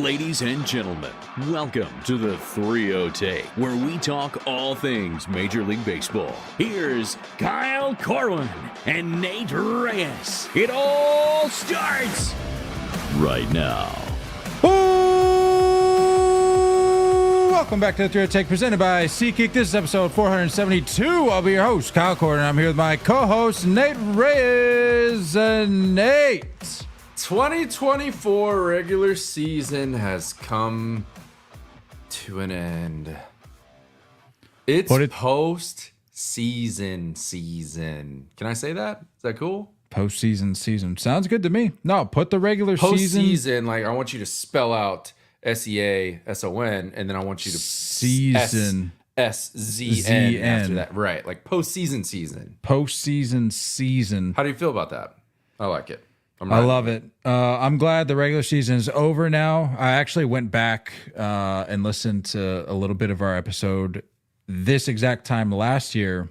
Ladies and gentlemen, welcome to the threeohtake, where we talk all things Major League Baseball. Here's Kyle Corwin and Nate Reyes. It all starts right now. Welcome back to the threeohtake, presented by SeatGeek. This is episode 472. I'll be your host, Kyle Corwin, and I'm here with my co-host, Nate Reyes. Nate. 2024 regular season has come to an end. It's post-season season. Can I say that? Is that cool? Postseason season. Sounds good to me. No, put the regular season. Like, I want you to spell out S-E-A-S-O-N, and then I want you to season S-Z-N after that. Right, like postseason season. Postseason season. How do you feel about that? I like it. I love it. I'm glad the regular season is over now. I actually went back and listened to a little bit of our episode this exact time last year,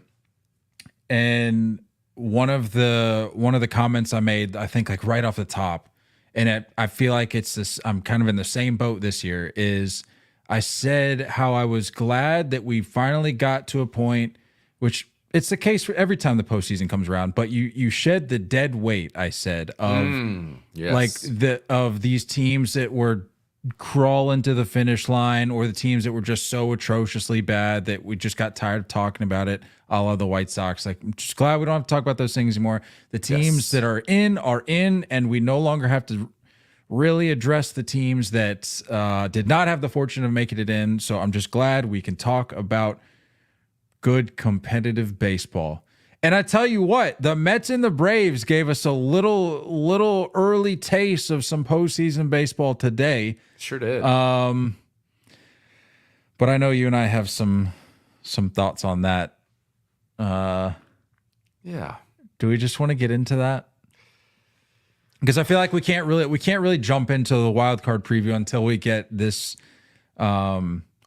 and one of the comments I made, I think like right off the top, and I feel like it's this. I'm kind of in the same boat this year. Is I said how I was glad that we finally got to a point, which it's the case for every time the postseason comes around, but you shed the dead weight, I said, of of these teams that were crawling to the finish line, or the teams that were just so atrociously bad that we just got tired of talking about it, a la the White Sox. Like, I'm just glad we don't have to talk about those things anymore. The teams that are in, and we no longer have to really address the teams that did not have the fortune of making it in. So I'm just glad we can talk about good competitive baseball. And I tell you what, the Mets and the Braves gave us a little early taste of some postseason baseball today. Sure did. But I know you and I have some thoughts on that. Yeah. Do we just want to get into that? Because I feel like we can't really jump into the wild card preview until we get this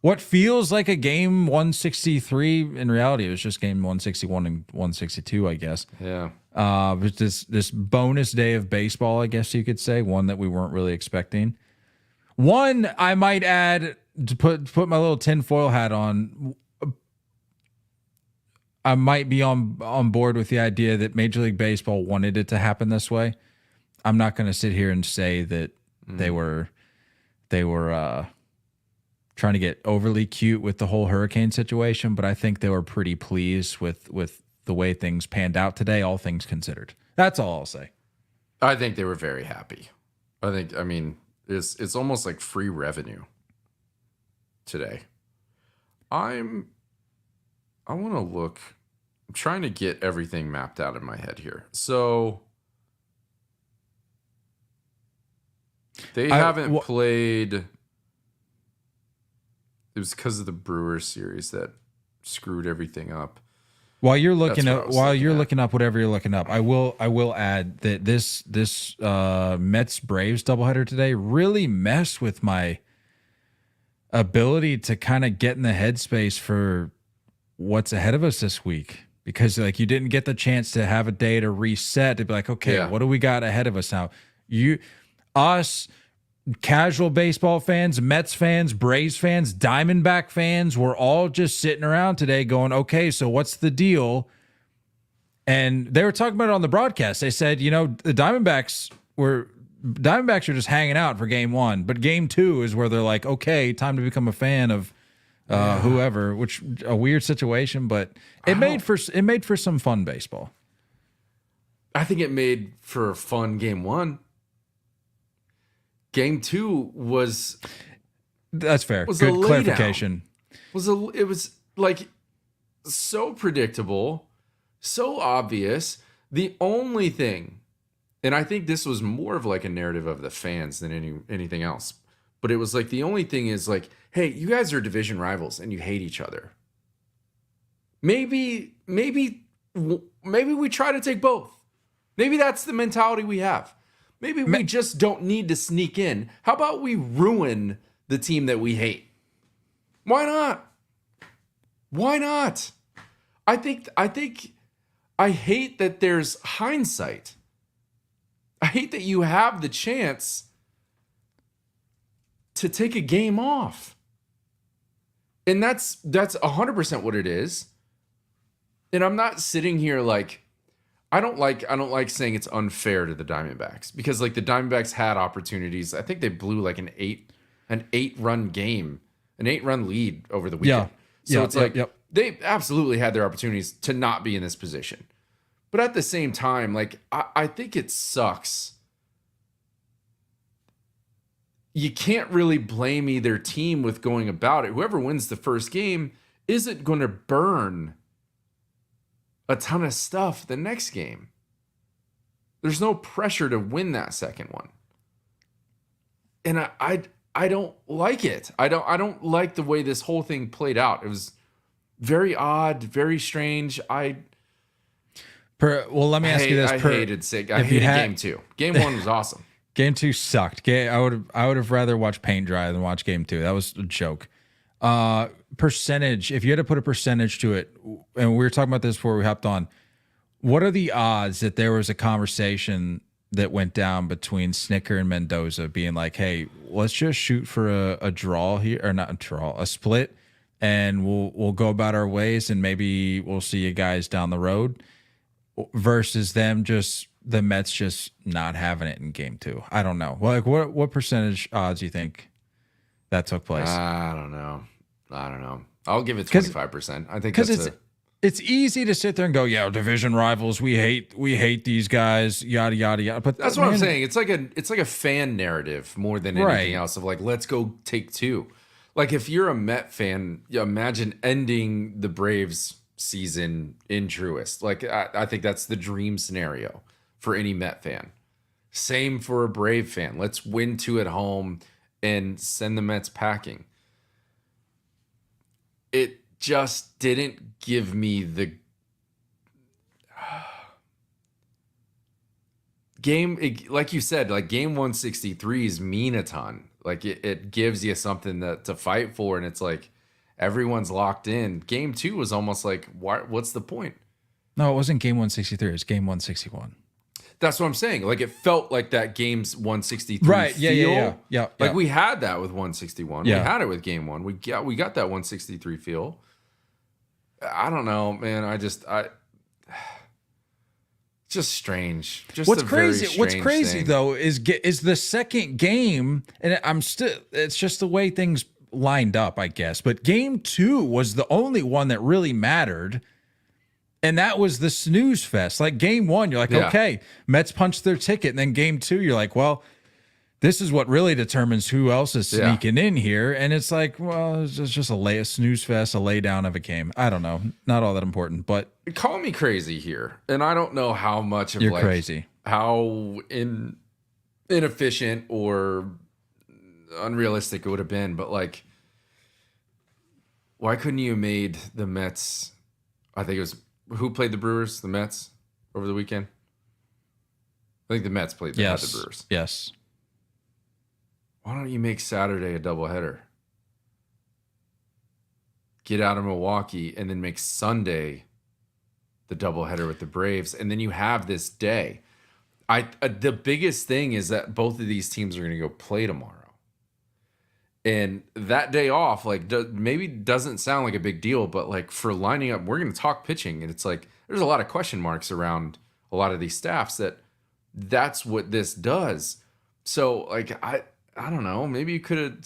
what feels like a game 163. In reality, it was just game 161 and 162, I guess. Yeah. But this bonus day of baseball, I guess you could say, one that we weren't really expecting. One, I might add, to put my little tinfoil hat on, I might be on board with the idea that Major League Baseball wanted it to happen this way. I'm not going to sit here and say that they were trying to get overly cute with the whole hurricane situation, but I think they were pretty pleased with the way things panned out today, all things considered. That's all I'll say. I think they were very happy. I mean, it's almost like free revenue today. I want to look. I'm trying to get everything mapped out in my head here. So they haven't played. It was because of the Brewers series that screwed everything up. While you're looking up whatever you're looking up, I will add that this Mets Braves doubleheader today really messed with my ability to kind of get in the headspace for what's ahead of us this week, because like you didn't get the chance to have a day to reset, to be like, okay, what do we got ahead of us now? Us casual baseball fans, Mets fans, Braves fans, Diamondback fans, we're all just sitting around today going, okay, so what's the deal? And they were talking about it on the broadcast. They said, the Diamondbacks are just hanging out for game one, but game two is where they're like, okay, time to become a fan of whoever, which a weird situation, but it made for some fun baseball. I think it made for a fun game one. Game two was... That's fair. Good clarification. It was like so predictable, so obvious. The only thing, and I think this was more of like a narrative of the fans than anything else, but it was like the only thing is like, hey, you guys are division rivals and you hate each other. Maybe we try to take both. Maybe that's the mentality we have. Maybe we just don't need to sneak in. How about we ruin the team that we hate? Why not? Why not? I think I hate that there's hindsight. I hate that you have the chance to take a game off. And that's 100% what it is. And I'm not sitting here like, I don't like saying it's unfair to the Diamondbacks, because like the Diamondbacks had opportunities. I think they blew like an 8-run game, an 8-run lead over the weekend. So it's like they absolutely had their opportunities to not be in this position. But at the same time, like I think it sucks. You can't really blame either team with going about it. Whoever wins the first game isn't going to burn a ton of stuff the next game. There's no pressure to win that second one. And I don't like it. I don't like the way this whole thing played out. It was very odd, very strange. Well, let me ask you this. I hated game 2. Game 1 was awesome. Game 2 sucked. I would have rather watched paint dry than watch game 2. That was a joke. Percentage, if you had to put a percentage to it, and we were talking about this before we hopped on, what are the odds that there was a conversation that went down between Snicker and Mendoza being like, hey, let's just shoot for a draw here, or not a draw, a split, and we'll go about our ways, and maybe we'll see you guys down the road, versus the Mets just not having it in game 2? I don't know. Well, like what percentage odds do you think that took place? I don't know. I'll give it 25%. I think that's it's easy to sit there and go, yeah, division rivals, we hate these guys, yada yada yada. But that's what I'm saying. It's like a fan narrative more than anything else of like, let's go take 2. Like if you're a Met fan, imagine ending the Braves season in Truist. Like I think that's the dream scenario for any Met fan. Same for a Brave fan. Let's win 2 at home and send the Mets packing. It just didn't give me the game. Like you said, like game 163s mean a ton. Like it gives you something to fight for. And it's like, everyone's locked in. Game 2 was almost like, what's the point? No, it wasn't game 163. It was game 161. That's what I'm saying. Like it felt like that game's 163 right. feel. Yeah. Like we had that with 161. Yeah. We had it with game 1. We got that 163 feel. I don't know, man. It's just strange. Just what's crazy thing. though is the second game, and it's just the way things lined up, I guess. But game 2 was the only one that really mattered. And that was the snooze fest. Like game 1, you're like, okay, Mets punched their ticket. And then game 2, you're like, well, this is what really determines who else is sneaking in here. And it's like, well, it's just a snooze fest, a lay down of a game. I don't know. Not all that important, but call me crazy here. And I don't know how much of you're crazy, how inefficient or unrealistic it would have been. But like, why couldn't you have made the Mets? I think it was, who played the Brewers? The Mets over the weekend? I think the Mets played the Brewers. Yes. Why don't you make Saturday a doubleheader? Get out of Milwaukee and then make Sunday the doubleheader with the Braves, and then you have this day. The biggest thing is that both of these teams are going to go play tomorrow. And that day off, like, maybe doesn't sound like a big deal, but like for lining up, we're going to talk pitching. And it's like, there's a lot of question marks around a lot of these staffs that's what this does. So like, I don't know, maybe you could have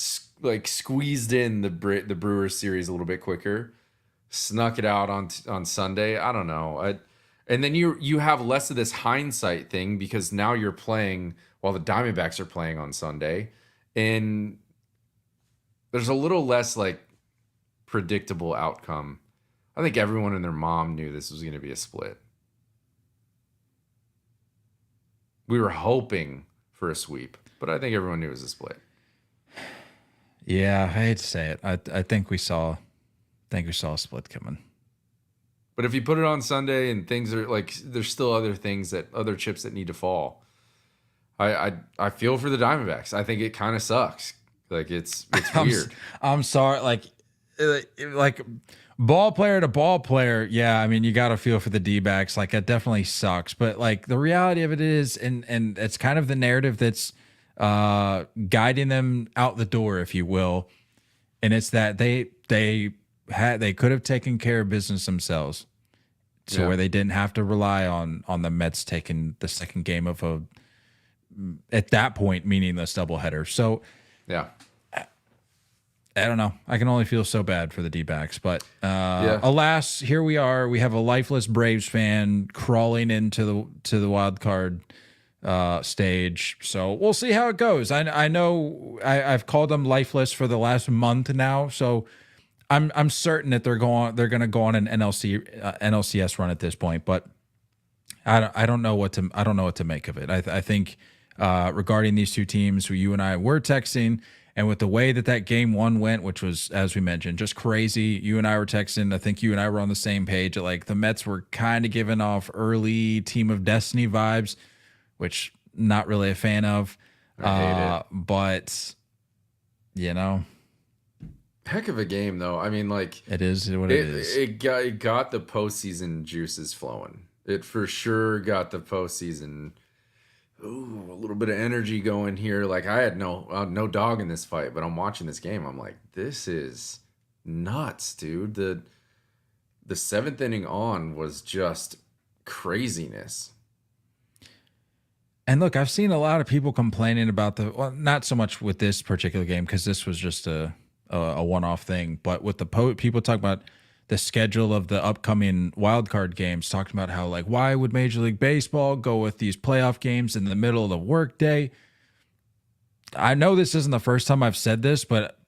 like squeezed in the Brewers series a little bit quicker, snuck it out on Sunday. I don't know. And then you have less of this hindsight thing because now you're playing while the Diamondbacks are playing on Sunday. And there's a little less like predictable outcome. I think everyone and their mom knew this was going to be a split. We were hoping for a sweep, but I think everyone knew it was a split. Yeah, I hate to say it. I think we saw a split coming. But if you put it on Sunday and things are like, there's still other chips that need to fall. I feel for the Diamondbacks. I think it kind of sucks. Like it's weird. I'm sorry. Like ball player to ball player. Yeah. I mean, you got to feel for the D-backs. Like it definitely sucks, but like the reality of it is, and it's kind of the narrative that's guiding them out the door, if you will. And it's that they could have taken care of business themselves, so where they didn't have to rely on the Mets taking the second game of a, at that point, meaningless doubleheader. So yeah. I don't know. I can only feel so bad for the D-backs, but alas, here we are. We have a lifeless Braves fan crawling into the wild card stage. So we'll see how it goes. I know I've called them lifeless for the last month now, so I'm certain that they're going to go on an NLCS run at this point. But I don't know what to make of it. I think regarding these two teams, who you and I were texting. And with the way that game one went, which was, as we mentioned, just crazy. You and I were texting. I think you and I were on the same page. Like, the Mets were kind of giving off early Team of Destiny vibes, which not really a fan of. I hate it. But, heck of a game, though. I mean, like, it is what it is. It got the postseason juices flowing. It for sure got the postseason. Ooh, a little bit of energy going here. Like, I had no dog in this fight, but I'm watching this game. I'm like, this is nuts, dude. The seventh inning on was just craziness. And look, I've seen a lot of people complaining about not so much with this particular game, because this was just a one-off thing, but with the people talk about the schedule of the upcoming wild card games, talking about how, like, why would Major League Baseball go with these playoff games in the middle of the workday? I know this isn't the first time I've said this, but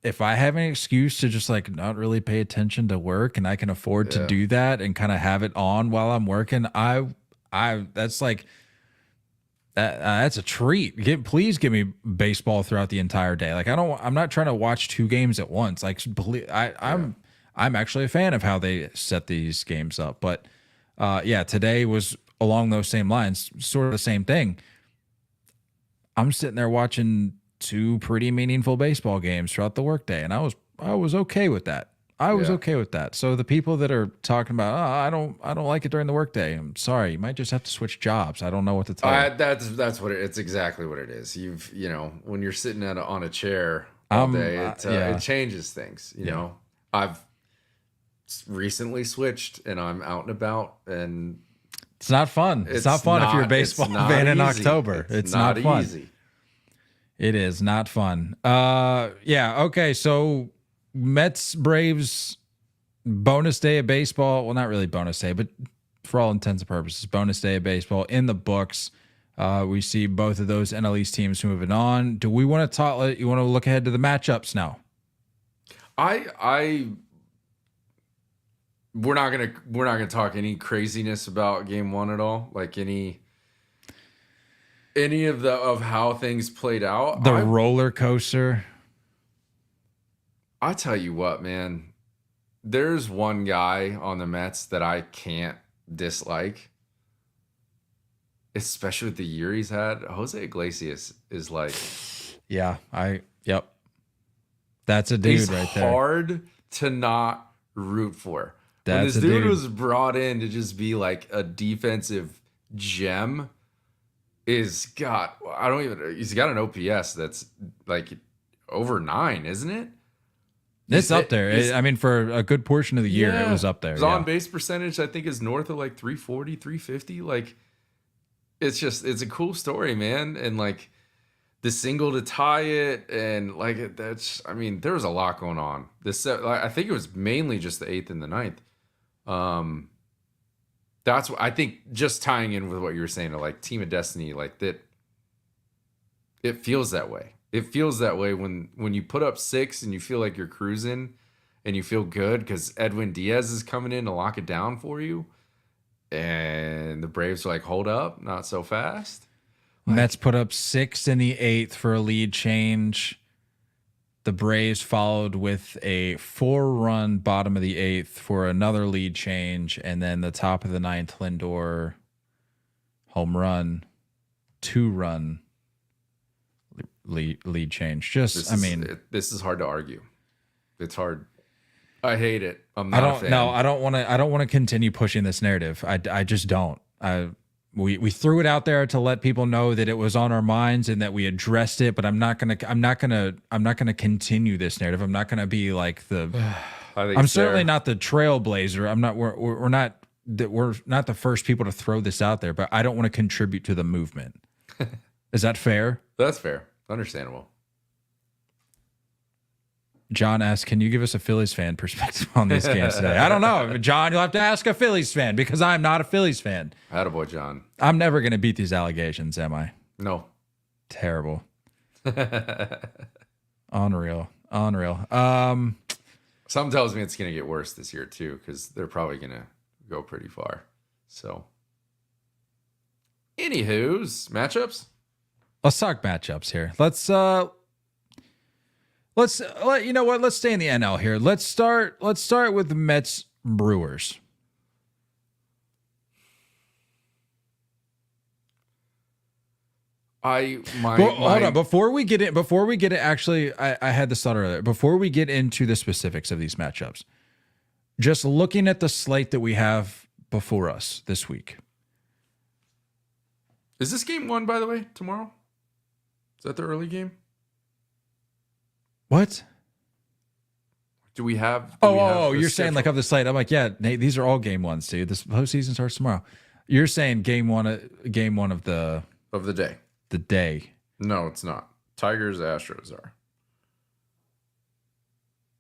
if I have an excuse to just, like, not really pay attention to work, and I can afford to do that and kind of have it on while I'm working, that's like, that's a treat. Please give me baseball throughout the entire day. Like, I'm not trying to watch two games at once. Like, I'm actually a fan of how they set these games up. But today was along those same lines, sort of the same thing. I'm sitting there watching two pretty meaningful baseball games throughout the workday, and I was okay with that. I was okay with that. So the people that are talking about, I don't like it during the workday, I'm sorry. You might just have to switch jobs. I don't know what to tell you. That's what it's exactly what it is. When you're sitting on a chair all day, it changes things. You know, I've recently switched, and I'm out and about, and it's not fun. It's not fun if you're a baseball fan in October. It's not fun. Easy. It is not fun. Okay. So Mets Braves bonus day of baseball. Well, not really bonus day, but for all intents and purposes, bonus day of baseball in the books. We see both of those NL East teams moving on. Do we want to talk? You want to look ahead to the matchups now? We're not gonna talk any craziness about game one at all. Like any of how things played out. The roller coaster. I tell you what, man. There's one guy on the Mets that I can't dislike, especially with the year he's had. Jose Iglesias is like, that's a dude right there. Hard to not root for. When this dude was brought in to just be like a defensive gem, he's got an OPS that's like over 9, isn't it? It's up there. I mean, for a good portion of the year, it was up there. His on-base percentage, I think, is north of like 340, 350. Like, it's a cool story, man. And like the single to tie it, and like there was a lot going on. I think it was mainly just the 8th and the 9th. That's what I think, just tying in with what you were saying, like Team of Destiny, like that. It feels that way. It feels that way when you put up 6 and you feel like you're cruising and you feel good because Edwin Diaz is coming in to lock it down for you. And the Braves are like, hold up, not so fast. Mets put up 6 in the 8th for a lead change. The Braves followed with a 4-run bottom of the 8th for another lead change. And then the top of the 9th, Lindor home run, 2-run lead change. This is hard to argue. It's hard. I hate it. I'm not a fan. No, I don't want to continue pushing this narrative. I just don't. we threw it out there to let people know that it was on our minds and that we addressed it. But I'm not gonna continue this narrative. I'm not gonna be like the. I'm certainly not the trailblazer. I'm not. We're not. We're not the first people to throw this out there. But I don't want to contribute to the movement. Is that fair? That's fair. Understandable. John asks, can you give us a Phillies fan perspective on these games today? I don't know. John, you'll have to ask a Phillies fan because I'm not a Phillies fan. Attaboy, John. I'm never going to beat these allegations, am I? No. Terrible. Unreal. Something tells me it's going to get worse this year, too, because they're probably going to go pretty far. So, anywho's, matchups? Let's talk matchups here. Let's you know what? Let's stay in the NL here. Let's start with the Mets Brewers. Hold on. Before we get it, actually, I had this thought earlier. Before we get into the specifics of these matchups, just looking at the slate that we have before us this week. Is this game 1, by the way, tomorrow? Is that the early game? What? Do we have? You're saying like of the slate. I'm like, yeah, Nate, these are all game 1s, dude. This postseason starts tomorrow. You're saying game one of the day. The day. No, it's not. Tigers, Astros are.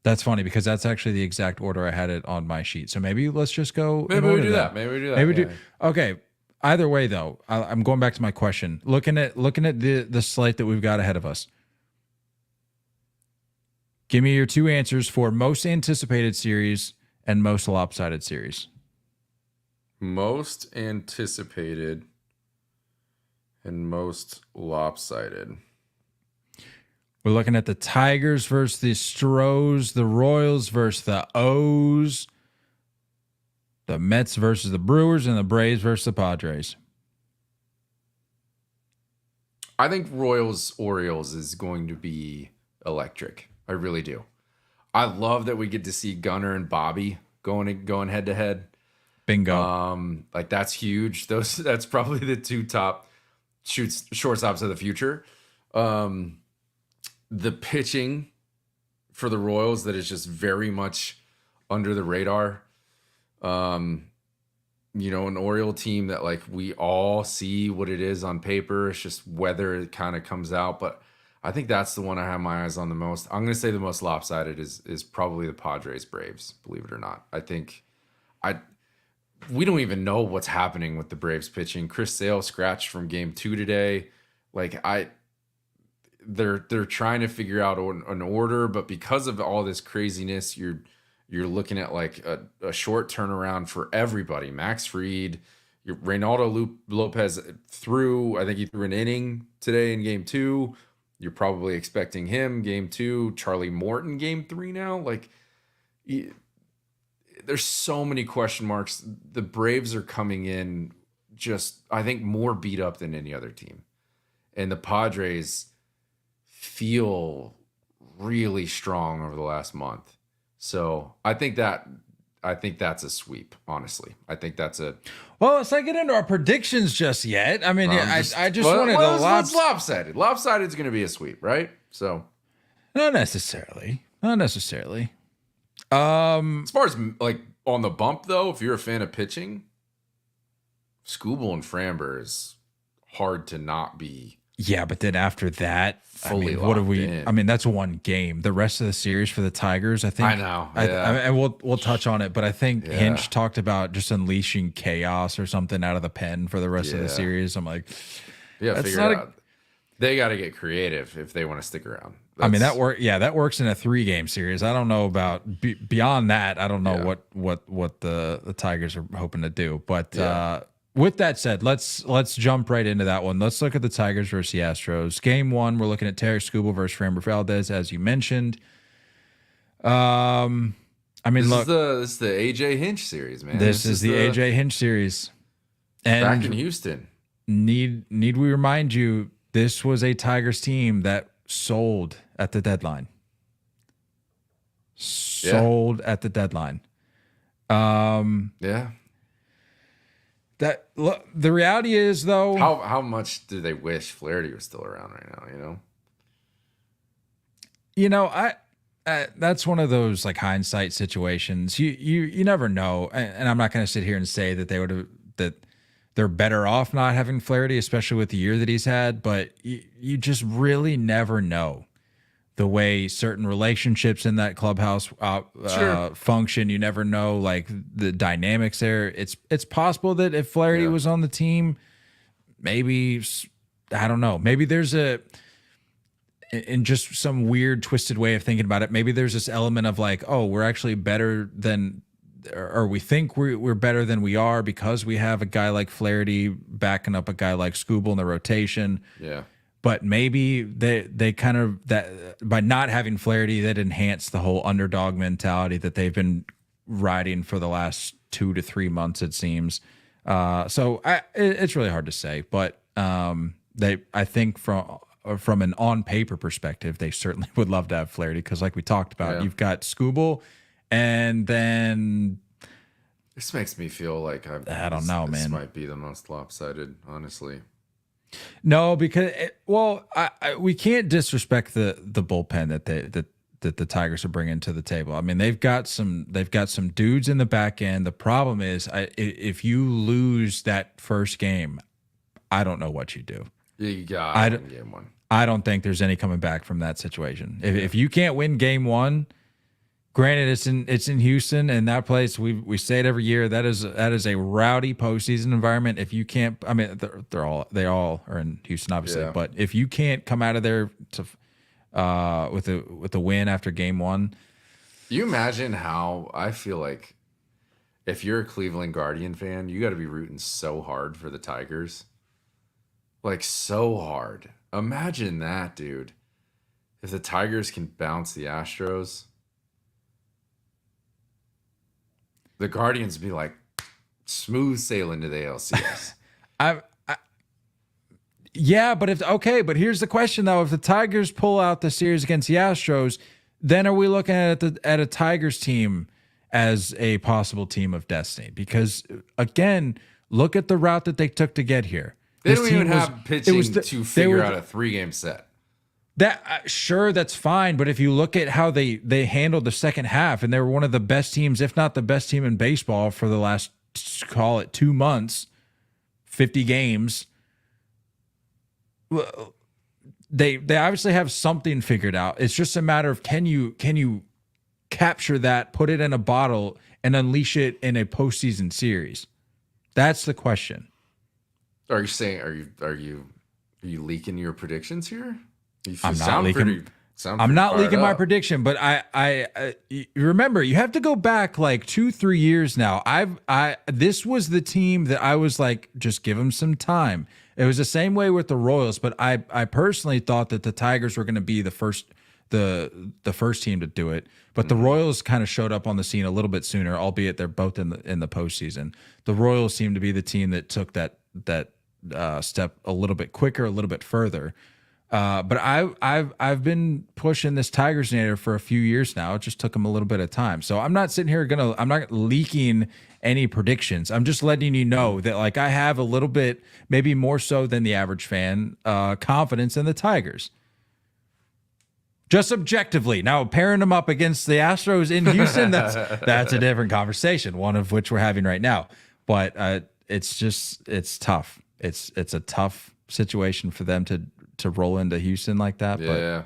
That's funny because that's actually the exact order I had it on my sheet. So maybe let's just go. Maybe we do that. Maybe Okay. Either way, though, I'm going back to my question. Looking at the slate that we've got ahead of us. Give me your 2 answers for most anticipated series and most lopsided series. Most anticipated and most lopsided. We're looking at the Tigers versus the Stros, the Royals versus the O's, the Mets versus the Brewers, and the Braves versus the Padres. I think Royals-Orioles is going to be electric. I really do. I love that we get to see Gunnar and Bobby going head to head. Bingo. Like that's huge. That's probably the 2 top shortstops of the future. The pitching for the Royals that is just very much under the radar. An Oriole team that like we all see what it is on paper. It's just whether it kind of comes out, but I think that's the one I have my eyes on the most. I'm going to say the most lopsided is probably the Padres Braves, believe it or not. I think we don't even know what's happening with the Braves pitching. Chris Sale scratched from game 2 today. Like they're trying to figure out an order, but because of all this craziness, you're looking at like a short turnaround for everybody. Max Fried, Reynaldo Lopez I think he threw an inning today in game 2. You're probably expecting him game 2. Charlie Morton game 3 now. Like, there's so many question marks. The Braves are coming in just, I think, more beat up than any other team. And the Padres feel really strong over the last month. So I think that's a sweep, honestly. I think that's a... Well, let's not get into our predictions just yet. I mean, I just wanted to... It's lopsided. Lopsided is going to be a sweep, right? So... Not necessarily. As far as, like, on the bump, though, if you're a fan of pitching, Skubal and Framber is hard to not be... Yeah, but then after that, fully what do we? in. I mean, that's one game. The rest of the series for the Tigers, I think. I know. Yeah. And we'll touch on it, but I think Hinch talked about just unleashing chaos or something out of the pen for the rest of the series. I'm like, figure it out. They got to get creative if they want to stick around. I mean, that works in a 3-game series. I don't know about beyond that. I don't know what the Tigers are hoping to do, but. With that said, let's jump right into that one. Let's look at the Tigers versus the Astros. Game 1, we're looking at Terry Skubal versus Framber Valdez, as you mentioned. I mean, this is the AJ Hinch series, man. This is the AJ Hinch series. And back in Houston. Need we remind you, this was a Tigers team that sold at the deadline. At the deadline. Yeah. The reality is, though, How much do they wish Flaherty was still around right now? that's one of those like hindsight situations. You never know, and I'm not going to sit here and say that that they're better off not having Flaherty, especially with the year that he's had. But you just really never know the way certain relationships in that clubhouse function. You never know like the dynamics there. It's possible that if Flaherty was on the team, maybe, I don't know, maybe there's in just some weird twisted way of thinking about it, maybe there's this element of like, oh, we're actually better than, or we think we're better than we are because we have a guy like Flaherty backing up a guy like Skubal in the rotation. Yeah. But maybe they kind of, that by not having Flaherty, that enhanced the whole underdog mentality that they've been riding for the last 2 to 3 months, it seems. So it's really hard to say, but I think from an on paper perspective, they certainly would love to have Flaherty because, like we talked about, you've got Skubal, and then this makes me feel like I don't know, man. This might be the most lopsided, honestly. No, because we can't disrespect the bullpen that the Tigers are bringing to the table. I mean, they've got some dudes in the back end. The problem is, if you lose that first game, I don't know what you do. Yeah, you got game one. I don't think there's any coming back from that situation. If you can't win game one, granted it's in Houston, and that place we say it every year, that is a rowdy postseason environment. If you can't, I mean, they all are in Houston, obviously, but if you can't come out of there with a win after game one, you imagine how I feel like if you're a Cleveland Guardian fan, you got to be rooting so hard for the Tigers, like so hard. Imagine that, dude. If the Tigers can bounce the Astros, the Guardians be like smooth sailing to the ALCS. but here's the question though: if the Tigers pull out the series against the Astros, then are we looking at a Tigers team as a possible team of destiny? Because again, look at the route that they took to get here. They don't even have pitching to figure out a 3-game set. Sure, that's fine. But if you look at how they handled the second half, and they were one of the best teams, if not the best team in baseball for the last, call it 2 months, 50 games. Well, they obviously have something figured out. It's just a matter of can you capture that, put it in a bottle, and unleash it in a postseason series? That's the question. Are you saying are you leaking your predictions here? I'm not leaking my prediction, but I remember, you have to go back like 2-3 years now. This was the team that I was like, just give them some time. It was the same way with the Royals, but I personally thought that the Tigers were going to be the first team to do it. But the Royals kind of showed up on the scene a little bit sooner, albeit they're both in the postseason. The Royals seemed to be the team that took that step a little bit quicker, a little bit further. But I've been pushing this Tigers narrative for a few years now. It just took them a little bit of time. So I'm not sitting here I'm not leaking any predictions. I'm just letting you know that like I have a little bit, maybe more so than the average fan, confidence in the Tigers. Just objectively. Now pairing them up against the Astros in Houston, that's a different conversation, one of which we're having right now. But it's tough. It's a tough situation for them to roll into Houston like that. Yeah.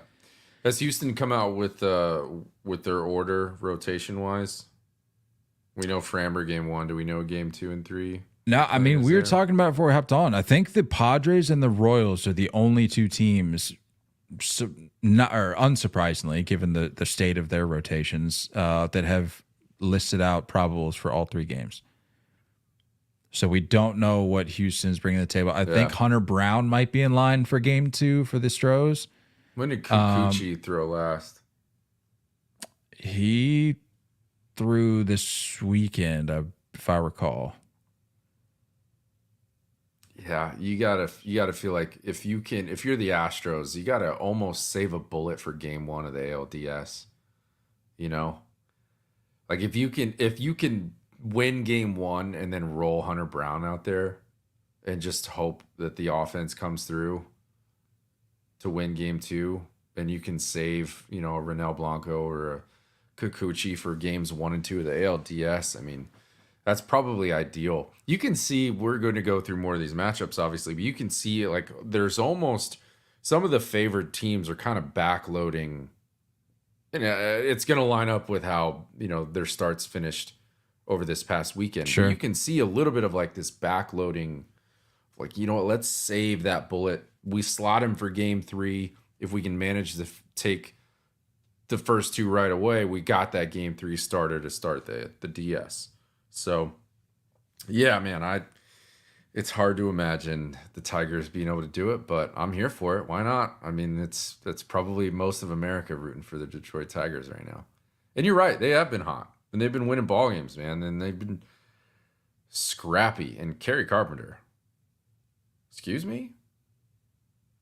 Has Houston come out with their order rotation wise? We know Framber game 1. Do we know game 2 and 3? No, I mean, we were talking about it before we hopped on. I think the Padres and the Royals are the only two teams, unsurprisingly, given the state of their rotations, that have listed out probables for all 3 games. So we don't know what Houston's bringing to the table. I think Hunter Brown might be in line for game 2 for the Stros. When did Kikuchi throw last? He threw this weekend, if I recall. Yeah, you gotta feel like if you're the Astros, you gotta almost save a bullet for game 1 of the ALDS. You know, like if you can win game 1 and then roll Hunter Brown out there and just hope that the offense comes through to win game 2, and you can save, a Renel Blanco or a Kikuchi for games 1 and 2 of the ALDS. I mean, that's probably ideal. You can see, we're going to go through more of these matchups, obviously, but you can see like there's almost some of the favored teams are kind of backloading. It's going to line up with how, their starts finished over this past weekend. Sure. But you can see a little bit of like this backloading, like, let's save that bullet. We slot him for game 3. If we can manage to take the first 2 right away, we got that game 3 starter to start the DS. So, yeah, man, it's hard to imagine the Tigers being able to do it, but I'm here for it. Why not? I mean, that's probably most of America rooting for the Detroit Tigers right now. And you're right, they have been hot, and they've been winning ball games, man, and they've been scrappy. And Kerry Carpenter, excuse me,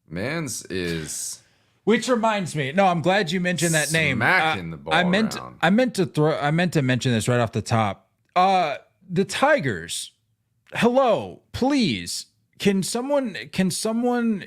man's is. Which reminds me, no, I'm glad you mentioned that name. Smacking the ball around. I meant to mention this right off the top. The Tigers, hello, please. Can someone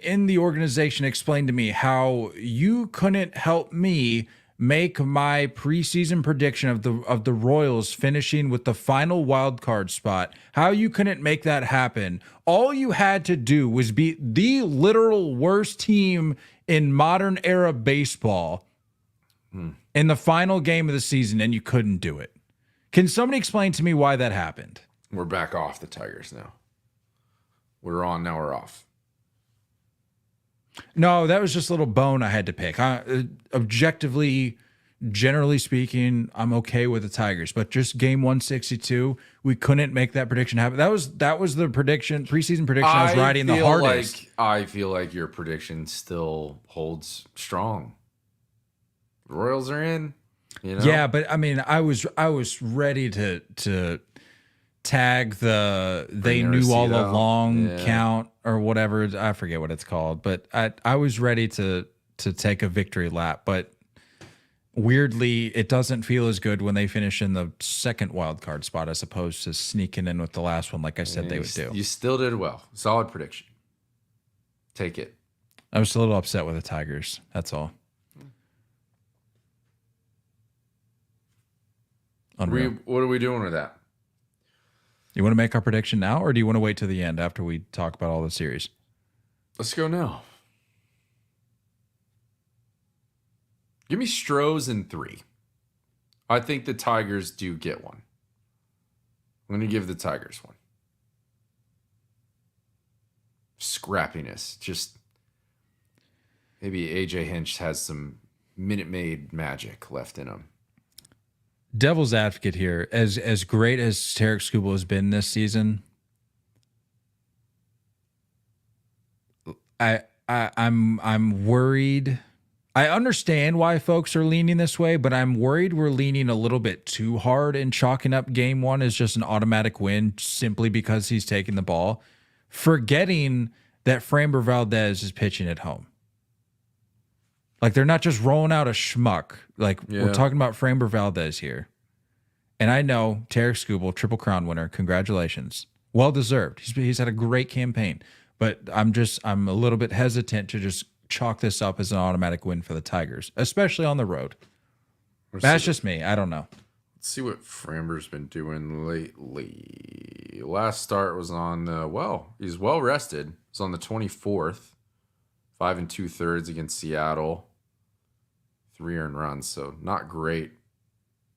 in the organization explain to me how you couldn't help me make my preseason prediction of the Royals finishing with the final wild card spot? How you couldn't make that happen? All you had to do was beat the literal worst team in modern era baseball in the final game of the season, and you couldn't do it. Can somebody explain to me why that happened? We're back off the Tigers now. We're on, now we're off. No, that was just a little bone I had to pick. Objectively, generally speaking, I'm okay with the Tigers, but just game 162, we couldn't make that prediction happen. That was the preseason prediction I was riding the hardest. I feel like your prediction still holds strong. The Royals are in. Yeah, but I mean, I was ready to tag the they knew all along count or whatever. I forget what it's called, but I was ready to take a victory lap. But weirdly, it doesn't feel as good when they finish in the second wild card spot as opposed to sneaking in with the last one, like I said they would do. You still did well. Solid prediction. Take it. I was a little upset with the Tigers. That's all. What are we doing with that? You want to make our prediction now, or do you want to wait to the end after we talk about all the series? Let's go now. Give me Stros in 3. I think the Tigers do get one. I'm going to give the Tigers one. Scrappiness. Just maybe AJ Hinch has some Minute Maid magic left in him. Devil's advocate here, as great as Tarek Skubal has been this season, I'm worried. I understand why folks are leaning this way, but I'm worried we're leaning a little bit too hard and chalking up game 1 as just an automatic win simply because he's taking the ball, forgetting that Framber Valdez is pitching at home. Like, they're not just rolling out a schmuck. Like, we're talking about Framber Valdez here. And I know Tarek Skubal, Triple Crown winner. Congratulations. Well deserved. He's had a great campaign. But I'm a little bit hesitant to just chalk this up as an automatic win for the Tigers, especially on the road. That's just me. I don't know. Let's see what Framber's been doing lately. Last start was on, he's well rested. It was on the 24th. 5 2/3 against Seattle. 3 earned runs, so not great.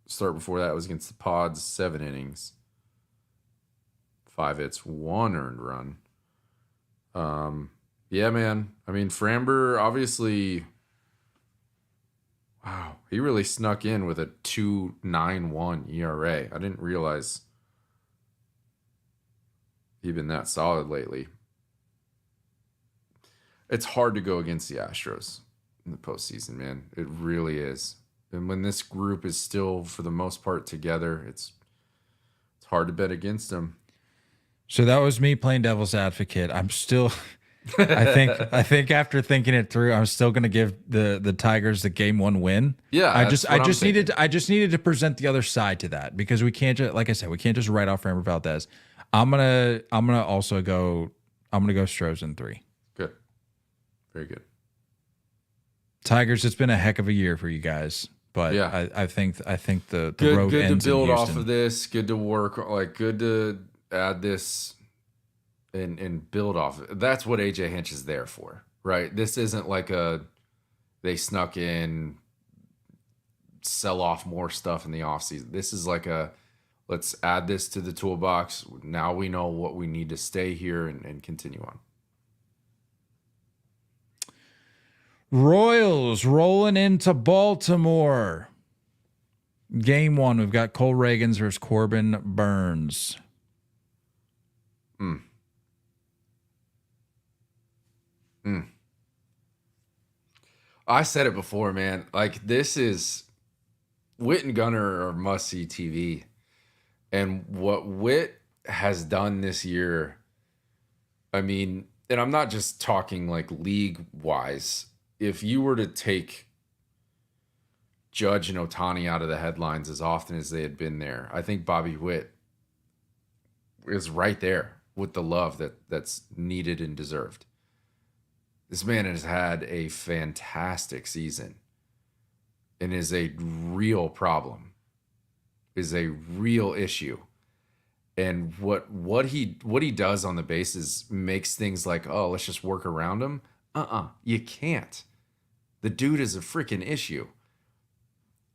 Start before that was against the Pods, 7 innings. 5 hits, 1 earned run. Yeah, man. I mean, Framber, obviously, wow, he really snuck in with a 2.91 ERA. I didn't realize he'd been that solid lately. It's hard to go against the Astros in the postseason, man. It really is. And when this group is still, for the most part, together, it's hard to bet against them. So that was me playing devil's advocate. I'm still I think after thinking it through, I'm still going to give the Tigers the game 1 win. Yeah, I that's just what I'm thinking. I just needed to present the other side to that, because we can't just, like I said, we can't just write off Framber Valdez. I'm gonna also go. I'm gonna go Stros in 3. Good. Very good. Tigers, it's been a heck of a year for you guys, but Yeah. I think the Good, road good to ends build in off Houston. of this. Good to work. Like, good to add this and build off. That's what AJ Hinch is there for, right? This isn't like they snuck in, sell off more stuff in the offseason. This is like let's add this to the toolbox. Now we know what we need to stay here and continue on. Royals rolling into Baltimore. Game 1, we've got Cole Reagans versus Corbin Burns. I said it before, man. Like, this is Witt and Gunner are must-see TV. And what Witt has done this year, I mean, and I'm not just talking like league-wise. If you were to take Judge and Ohtani out of the headlines as often as they had been there, I think Bobby Witt is right there with the love that's needed and deserved. This man has had a fantastic season and is a real problem, is a real issue. And what he does on the bases makes things like, oh, let's just work around him. You can't. The dude is a freaking issue.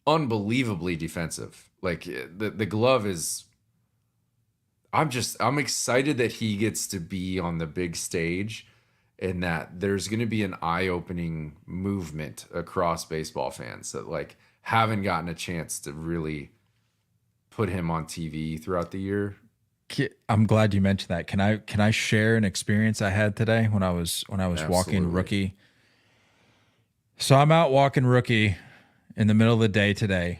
Unbelievably defensive. Like, the glove is. I'm excited that he gets to be on the big stage, and that there's going to be an eye-opening movement across baseball fans that like haven't gotten a chance to really put him on TV throughout the year. I'm glad you mentioned that. Can I share an experience I had today when I was walking Rookie? So I'm out walking Rookie in the middle of the day today,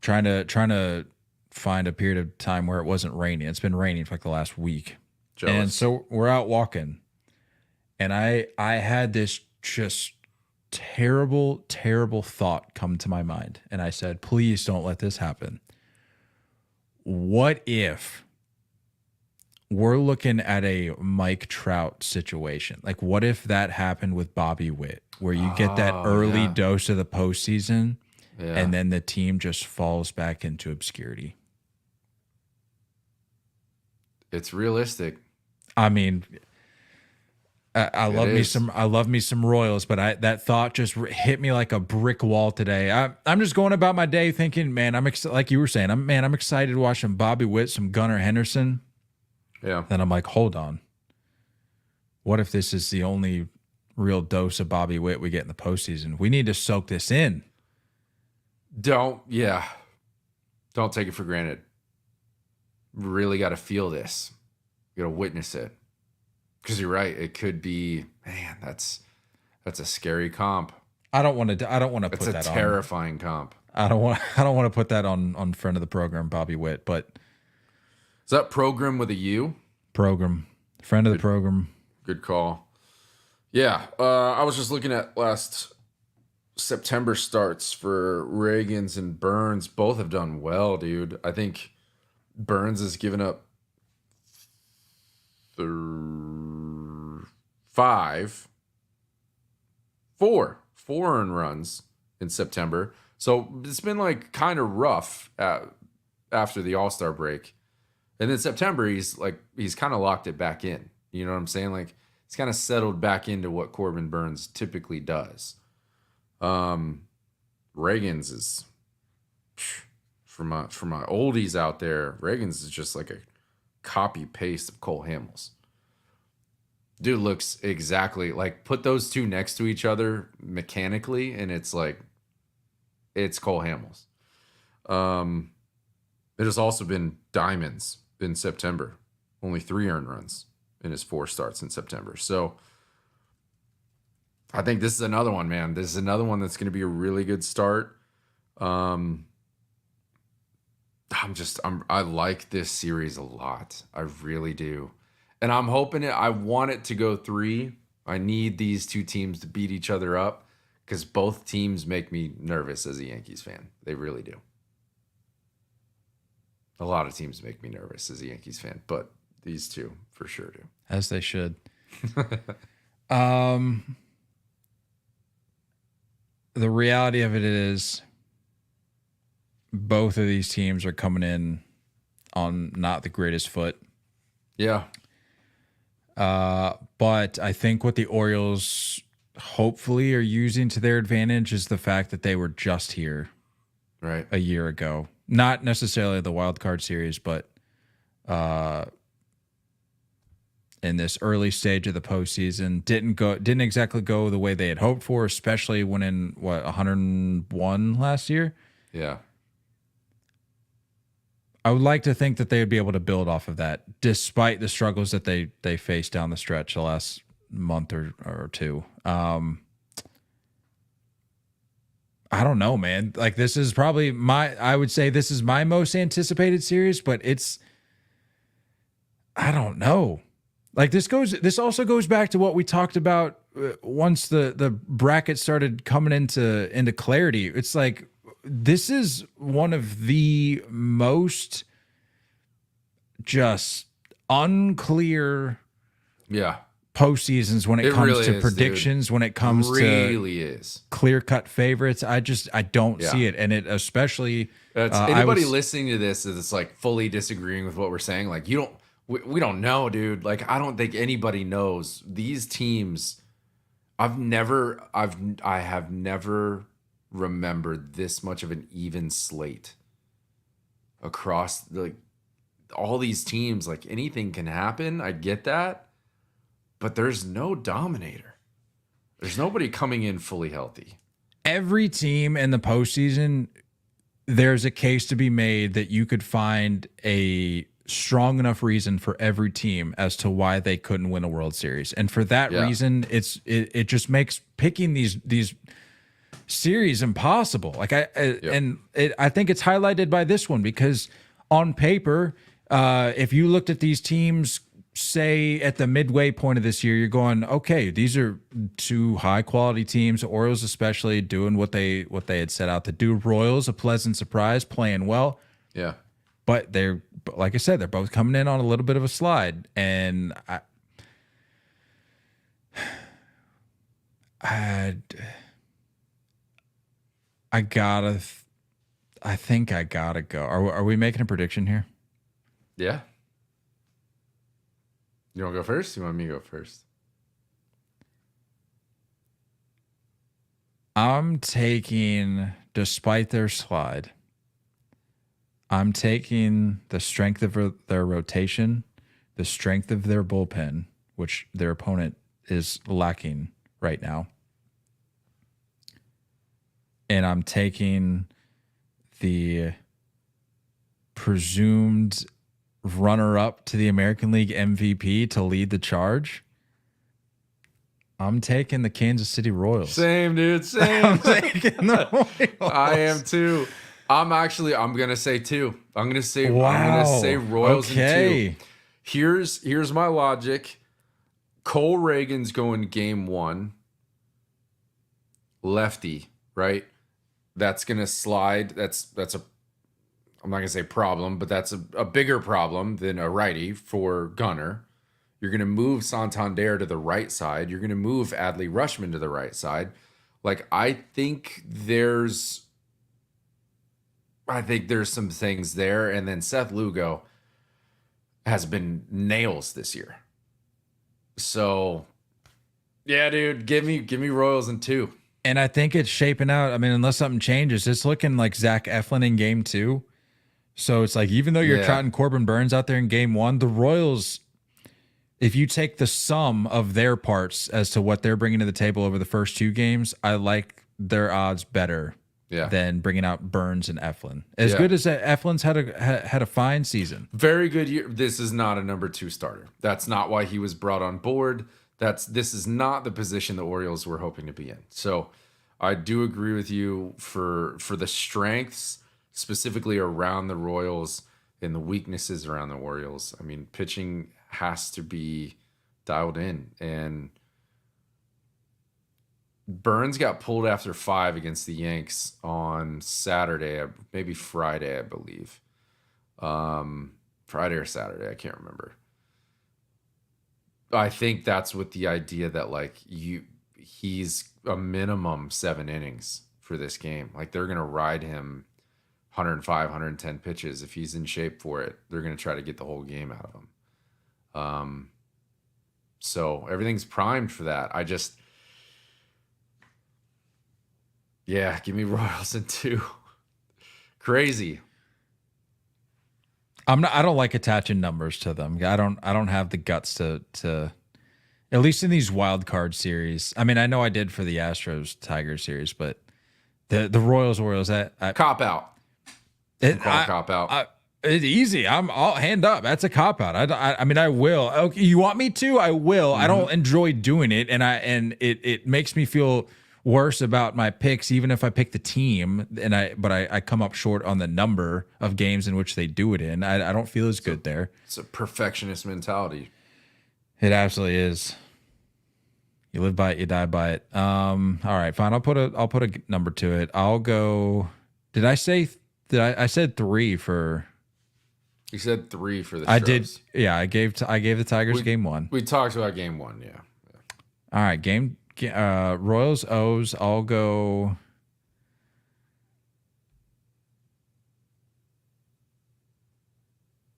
trying to find a period of time where it wasn't raining. It's been raining for like the last week. Jealous. And so we're out walking, and I had this just terrible thought come to my mind, and I said, please don't let this happen. What if we're looking at a Mike Trout situation? Like, what if that happened with Bobby Witt, where you get that early dose of the postseason, and then the team just falls back into obscurity? It's realistic. I mean, I love me some Royals, but that thought just hit me like a brick wall today. I'm just going about my day thinking, man, like you were saying, I'm excited watching Bobby Witt, some Gunnar Henderson. Yeah. Then I'm like, hold on. What if this is the only real dose of Bobby Witt we get in the postseason? We need to soak this in. Don't take it for granted. Really got to feel this. You got to witness it. Because you're right. It could be, man, that's a scary comp. I don't want to put that on. It's a terrifying comp. I don't want to put that on friend of the program, Bobby Witt, but is that program with a U? Program. Friend of the program. Good call. Yeah. I was just looking at last September starts for Reagans and Burns. Both have done well, dude. I think Burns has given up 4 earned runs in September. So it's been like kind of rough after the All-Star break. And then September, he's kind of locked it back in. You know what I'm saying? Like, he's kind of settled back into what Corbin Burns typically does. Reagans is, for my oldies out there, Reagans is just like a copy paste of Cole Hamels. Dude looks exactly like, put those two next to each other mechanically, and it's like, it's Cole Hamels. It has also been diamonds in September. Only 3 earned runs in his 4 starts in September. So I think this is another one, man. This is another one that's going to be a really good start. I like this series a lot. I really do. And I'm hoping I want it to go 3. I need these two teams to beat each other up because both teams make me nervous as a Yankees fan. They really do. A lot of teams make me nervous as a Yankees fan, but these two for sure do. As they should. The reality of it is both of these teams are coming in on not the greatest foot. Yeah. But I think what the Orioles hopefully are using to their advantage is the fact that they were just here a year ago. Not necessarily the wild card series, but in this early stage of the postseason, didn't exactly go the way they had hoped for, especially when in 101 last year. Yeah. I would like to think that they would be able to build off of that, despite the struggles that they faced down the stretch the last month or two. I don't know, man. Like, this is probably I would say this is my most anticipated series, but I don't know. Like, this also goes back to what we talked about once the bracket started coming into clarity. It's like, this is one of the most just unclear postseasons when it comes to predictions, dude. When it comes to clear-cut favorites. I don't see it. And it especially anybody listening to this is like fully disagreeing with what we're saying. Like, we don't know, dude. Like, I don't think anybody knows these teams. I have never remembered this much of an even slate across all these teams. Like, anything can happen. I get that, but there's no dominator. There's nobody coming in fully healthy. Every team in the postseason, there's a case to be made that you could find a strong enough reason for every team as to why they couldn't win a World Series. And for that reason, it just makes picking these series impossible. Like, I think it's highlighted by this one, because on paper, if you looked at these teams, say at the midway point of this year, you're going, okay, these are two high quality teams. Orioles especially doing what they had set out to do. Royals, a pleasant surprise, playing well. Yeah. But they're, like I said, they're both coming in on a little bit of a slide. And I think I gotta go. Are we making a prediction here? Yeah. You want to go first? You want me to go first? I'm taking, despite their slide, I'm taking the strength of their rotation, the strength of their bullpen, which their opponent is lacking right now. And I'm taking the presumed runner-up to the American League MVP to lead the charge. I'm taking the Kansas City Royals. Same, dude. Same. I'm taking the Royals. I am too. I'm gonna say 2. I'm gonna say Royals in 2. Here's my logic. Cole Reagan's going game 1. Lefty, right? That's gonna slide. That's a, I'm not gonna say problem, but that's a bigger problem than a righty for Gunnar. You're gonna move Santander to the right side. You're gonna move Adley Rutschman to the right side. Like, I think there's some things there. And then Seth Lugo has been nails this year. So, yeah, dude, give me Royals in 2. And I think it's shaping out. I mean, unless something changes, it's looking like Zach Eflin in game 2. So it's like, even though you're trotting Corbin Burns out there in game 1, the Royals, if you take the sum of their parts as to what they're bringing to the table over the first 2 games, I like their odds better than bringing out Burns and Eflin. As good as Eflin's had a fine season. Very good year. This is not a number 2 starter. That's not why he was brought on board. This is not the position the Orioles were hoping to be in. So I do agree with you for the strengths specifically around the Royals and the weaknesses around the Orioles. I mean, pitching has to be dialed in. And Burns got pulled after 5 against the Yanks on Saturday, maybe Friday, I believe. Friday or Saturday, I can't remember. I think that's with the idea that like he's a minimum 7 innings for this game. Like they're gonna ride him 105, 110 pitches if he's in shape for it. They're gonna try to get the whole game out of him. So everything's primed for that. Give me Royals in 2. Crazy. I don't like attaching numbers to them. I don't have the guts to at least in these wild card series. I mean, I know I did for the Astros Tigers series, but the Royals cop out. Cop out. It's easy. I'll hand up. That's a cop out. I mean, I will. Okay, you want me to? I will. I don't enjoy doing it, and it makes me feel worse about my picks, even if I pick the team but I come up short on the number of games in which they do it in. I don't feel as good there. It's a perfectionist mentality. It absolutely is. You live by it, you die by it. All right, fine. I'll put a number to it. I'll go. I said 3 for. You said 3 for the. I did. Yeah, I gave the Tigers game 1. We talked about game 1. Yeah. All right, Royals O's. I'll go.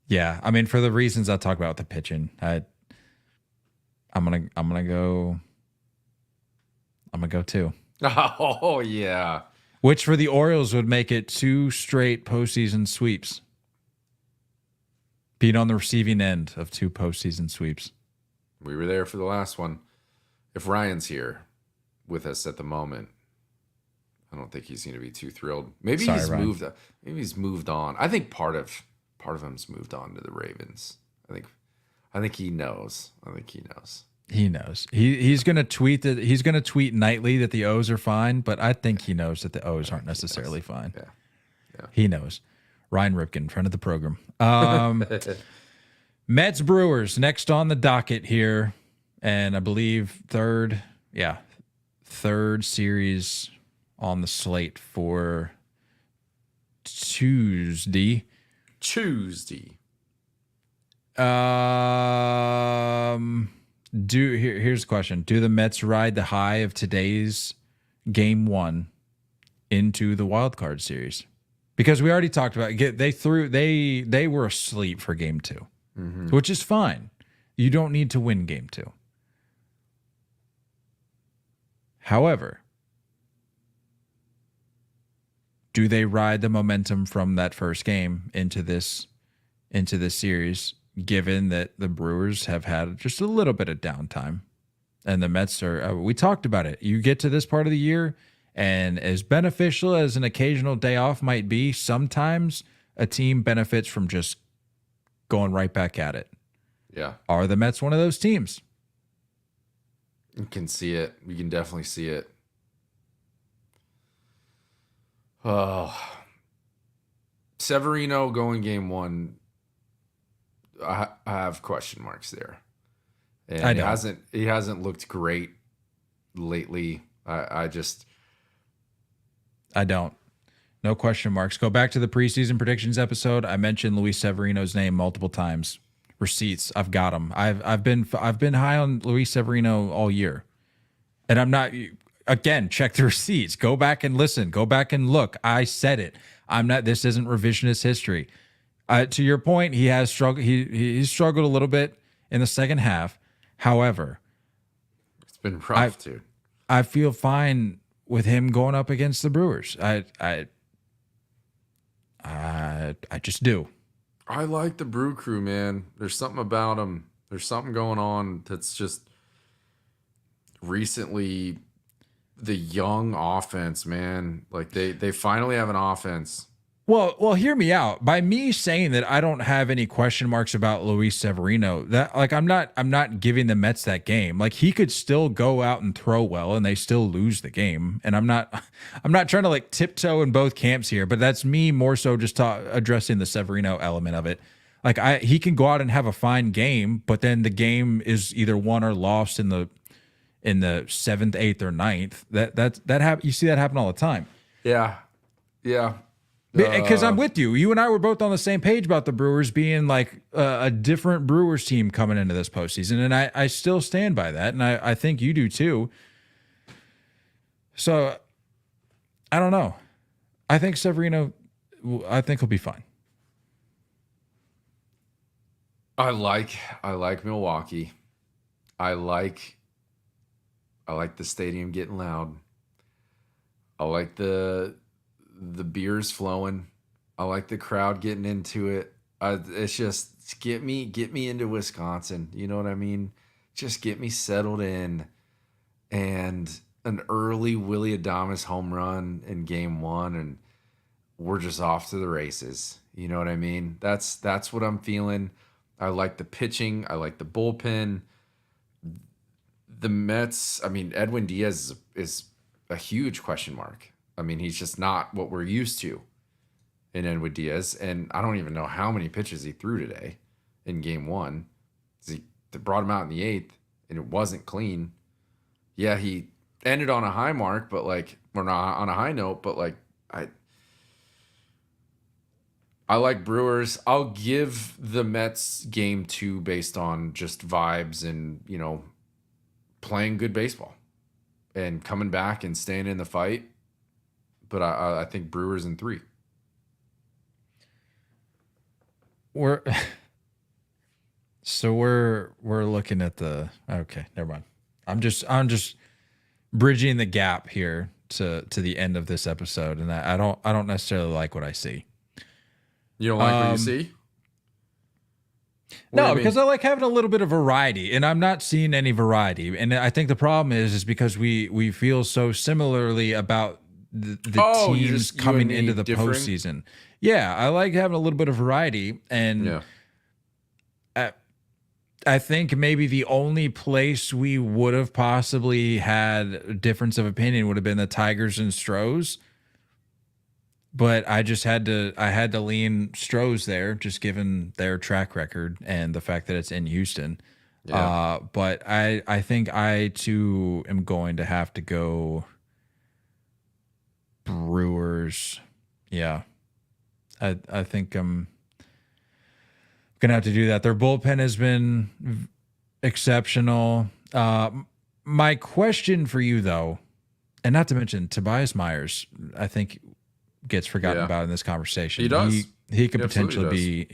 Yeah, I mean, for the reasons I talked about with the pitching, I'm gonna go 2. Oh yeah. Which for the Orioles would make it 2 straight postseason sweeps. Being on the receiving end of 2 postseason sweeps. We were there for the last one. If Ryan's here with us at the moment, I don't think he's going to be too thrilled. Maybe he's moved. Maybe he's moved on. I think part of him's moved on to the Ravens. I think he knows. He knows. He's going to tweet that he's going to tweet nightly that the O's are fine, but I think he knows that the O's aren't necessarily fine. Yeah. He knows. Ryan Ripken, friend of the program. Mets Brewers next on the docket here, and I believe third series on the slate for Tuesday. Here's the question. Do the Mets ride the high of today's game 1 into the wild card series? Because we already talked about it. They were asleep for game 2, which is fine. You don't need to win game 2. However, do they ride the momentum from that first game into this series, given that the Brewers have had just a little bit of downtime and the Mets are, we talked about it. You get to this part of the year, and as beneficial as an occasional day off might be, sometimes a team benefits from just going right back at it. Yeah. Are the Mets one of those teams? You can see it. You can definitely see it. Oh, Severino going game 1. I have question marks there, and he hasn't looked great lately. I don't. No question marks. Go back to the preseason predictions episode. I mentioned Luis Severino's name multiple times. Receipts, I've got them. I've been high on Luis Severino all year, and I'm not. Again, check the receipts. Go back and listen. Go back and look. I said it. I'm not. This isn't revisionist history. To your point, he has struggled. He's struggled a little bit in the second half. However, it's been rough, dude. I feel fine with him going up against the Brewers. I just do. I like the Brew Crew, man. There's something about them. There's something going on that's just recently the young offense, man. Like they finally have an offense. Well, hear me out. By me saying that I don't have any question marks about Luis Severino, that like I'm not giving the Mets that game. Like he could still go out and throw well and they still lose the game. And I'm not trying to like tiptoe in both camps here, but that's me more so just addressing the Severino element of it. Like he can go out and have a fine game, but then the game is either won or lost in the 7th, 8th, or ninth. You see that happen all the time. Yeah. Yeah. Because I'm with you. You and I were both on the same page about the Brewers being like a different Brewers team coming into this postseason, and I still stand by that, and I think you do too. So I don't know. I think Severino, I think he'll be fine. I like Milwaukee. I like the stadium getting loud. I like the beers flowing. I like the crowd getting into it. It's just get me into Wisconsin. You know what I mean? Just get me settled in. And an early Willy Adames home run in game 1, and we're just off to the races. You know what I mean? That's what I'm feeling. I like the pitching. I like the bullpen. The Mets, I mean, Edwin Diaz is a huge question mark. I mean, he's just not what we're used to in Edwin Diaz. And I don't even know how many pitches he threw today in game 1. They brought him out in the 8th, and it wasn't clean. Yeah, he ended on a high mark, but like, or not on a high note, but like, I like Brewers. I'll give the Mets game 2 based on just vibes and, you know, playing good baseball and coming back and staying in the fight. But I think Brewers in 3. We're looking at okay, never mind. I'm just bridging the gap here to the end of this episode, and I don't necessarily like what I see. You don't like what you see? No, because I like having a little bit of variety, and I'm not seeing any variety. And I think the problem is because we feel so similarly about the teams coming into the postseason. Yeah, I like having a little bit of variety, and I think maybe the only place we would have possibly had a difference of opinion would have been the Tigers and Stros. But I had to lean Stros there, just given their track record and the fact that it's in Houston. Yeah. But I think I too am going to have to go Brewers. Yeah. I think I'm gonna have to do that. Their bullpen has been exceptional. My question for you though, and not to mention Tobias Myers, I think gets forgotten about in this conversation. He does. He could potentially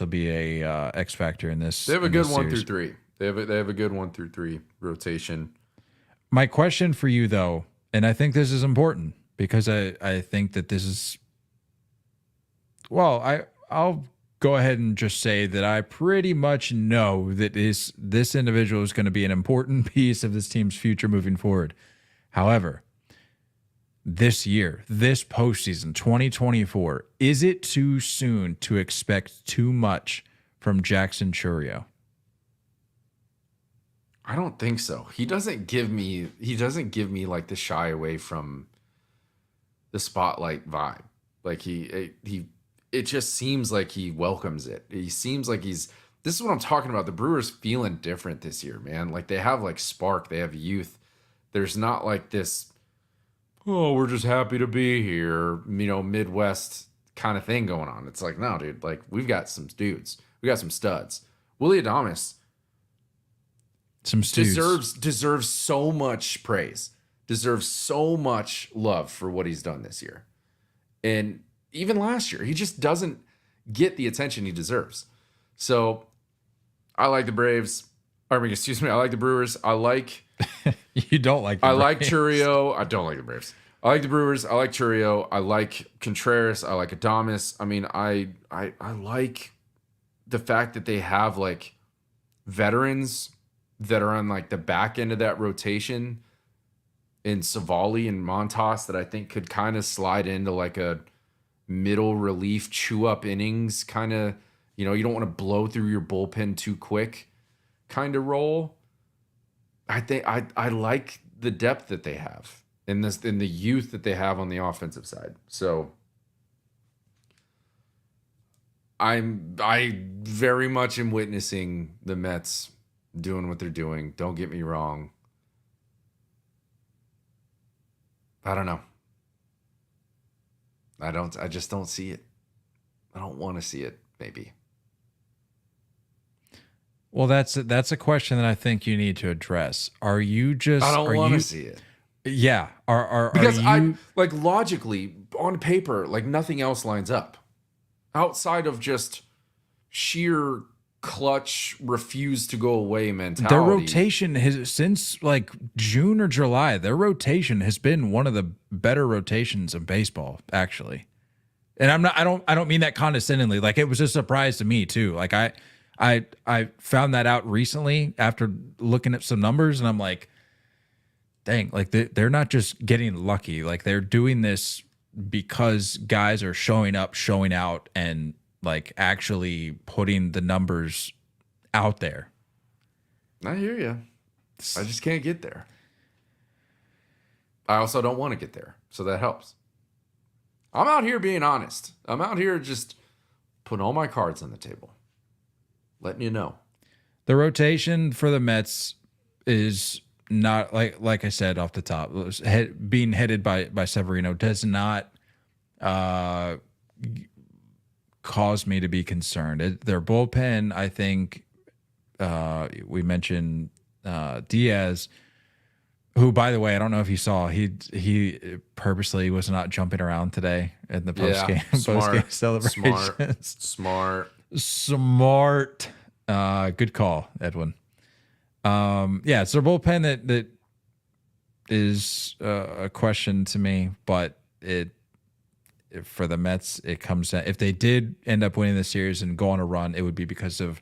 be a X factor in this. They have a good 1 through 3. They have a good 1 through 3 rotation. My question for you though, and I think this is important because I think that this is, well, I'll go ahead and just say that I pretty much know that this individual is going to be an important piece of this team's future moving forward. However, this year, this postseason, 2024, is it too soon to expect too much from Jackson Chourio? I don't think so. He doesn't give me like the shy away from the spotlight vibe. Like it just seems like he welcomes it. He seems like this is what I'm talking about. The Brewers feeling different this year, man. Like they have like spark, they have youth. There's not like this, oh, we're just happy to be here, you know, Midwest kind of thing going on. It's like, no, dude, like we've got some dudes. We got some studs. Willy Adames deserves so much praise, deserves so much love for what he's done this year. And even last year, he just doesn't get the attention he deserves. So I like the Braves. I like the Brewers. I like You don't like the Braves. like Chourio. I don't like the Braves. I like the Brewers. I like Chourio. I like Contreras. I like Adames. I mean, I like the fact that they have like veterans that are on like the back end of that rotation in Savali and Montas that I think could kind of slide into like a middle relief chew up innings kind of, you know, you don't want to blow through your bullpen too quick kind of role. I think I like the depth that they have in the youth that they have on the offensive side. So I very much am witnessing the Mets doing what they're doing. Don't get me wrong. I don't know. I just don't see it. I don't want to see it, maybe. Well, that's a question that I think you need to address. Are you just? I don't want to see it. Yeah. Because are you, logically on paper, like nothing else lines up outside of just sheer clutch, refuse to go away mentality. their rotation has since like June or July. Their rotation has been one of the better rotations of baseball, actually. And I don't mean that condescendingly. Like, it was a surprise to me too. Like I found that out recently after looking at some numbers, and I'm like, dang, like they're not just getting lucky. Like, they're doing this because guys are showing up, showing out, and like actually putting the numbers out there. I hear you. I just can't get there. I also don't want to get there, so that helps. I'm out here being honest. I'm out here just putting all my cards on the table, letting you know. The rotation for the Mets is not like I said off the top. Being headed by Severino does not cause me to be concerned. Their bullpen, I think, we mentioned Diaz, who, by the way, I don't know if you saw, he purposely was not jumping around today in the post game celebrations. Smart. Good call, Edwin. It's their bullpen that is a question to me, but for the Mets, it comes down, if they did end up winning the series and go on a run, it would be because of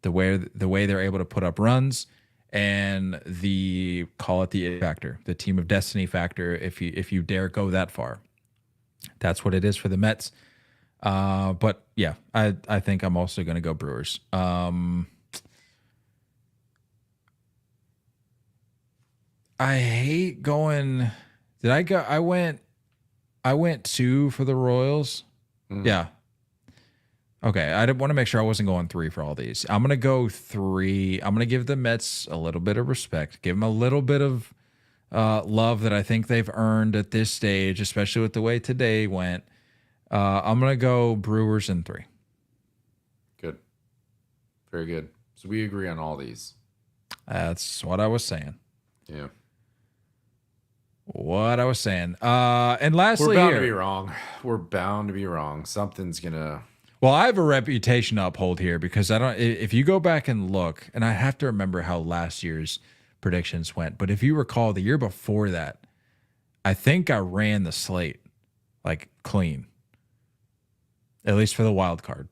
the way they're able to put up runs and call it the it factor, the team of destiny factor, if you dare go that far. That's what it is for the Mets. But yeah, I think I'm also going to go Brewers. I hate going. Did I go? I went 2 for the Royals. Yeah. Okay. I want to make sure I wasn't going 3 for all these. I'm going to go 3. I'm going to give the Mets a little bit of respect, give them a little bit of love that I think they've earned at this stage, especially with the way today went. I'm going to go Brewers in 3. Good. Very good. So we agree on all these. That's what I was saying. Yeah. What I was saying. And lastly, we're bound to be wrong. We're bound to be wrong. Something's going to. Well, I have a reputation to uphold here because if you go back and look, and I have to remember how last year's predictions went, but if you recall the year before that, I think I ran the slate like clean. At least for the wild card.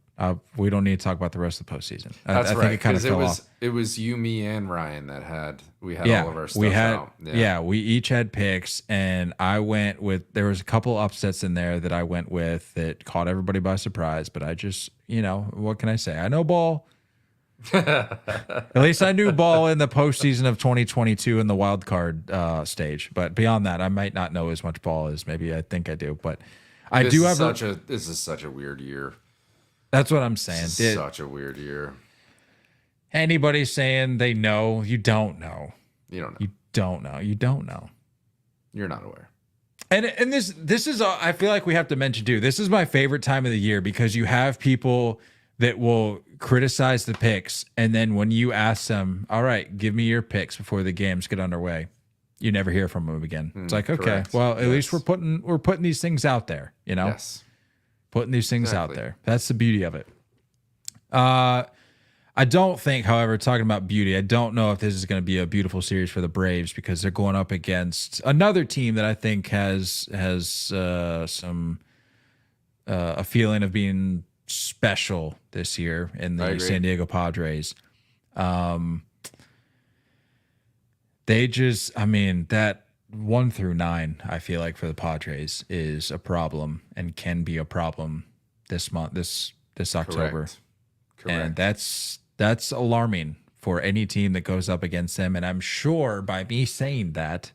We don't need to talk about the rest of the postseason. That's I right. think it kind of fell off. It was you, me, and Ryan that had all of our stuff out. We each had picks, and I went with. There was a couple upsets in there that I went with that caught everybody by surprise. But I just, what can I say? I know ball. At least I knew ball in the postseason of 2022 in the wild card stage. But beyond that, I might not know as much ball as maybe I think I do. But this is such a weird year. That's what I'm saying. Such a weird year. Anybody saying they know, you don't know. You don't know. You don't know. You don't know. You're not aware. And this is I feel like we have to mention too. This is my favorite time of the year because you have people that will criticize the picks, and then when you ask them, "All right, give me your picks before the games get underway," you never hear from them again. It's like, okay, correct. well, at least we're putting these things out there, Yes. Putting these things out there. That's the beauty of it. I don't think, however, talking about beauty, I don't know if this is going to be a beautiful series for the Braves because they're going up against another team that I think has some a feeling of being special this year in the San Diego Padres. That 1 through 9, I feel like for the Padres is a problem and can be a problem this month, this October. Correct. And that's alarming for any team that goes up against them. And I'm sure by me saying that,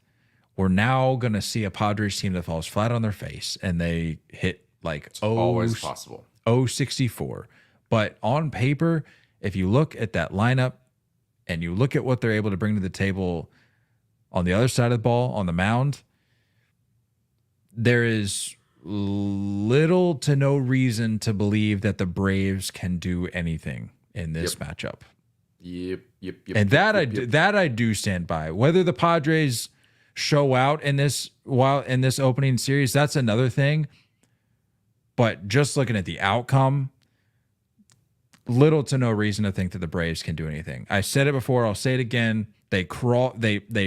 we're now going to see a Padres team that falls flat on their face and they hit like always possible. 064. But on paper, if you look at that lineup and you look at what they're able to bring to the table on the other side of the ball, on the mound, there is little to no reason to believe that the Braves can do anything in this matchup. Yep. And that I do stand by. Whether the Padres show out in this opening series, that's another thing. But just looking at the outcome, little to no reason to think that the Braves can do anything. I said it before, I'll say it again. They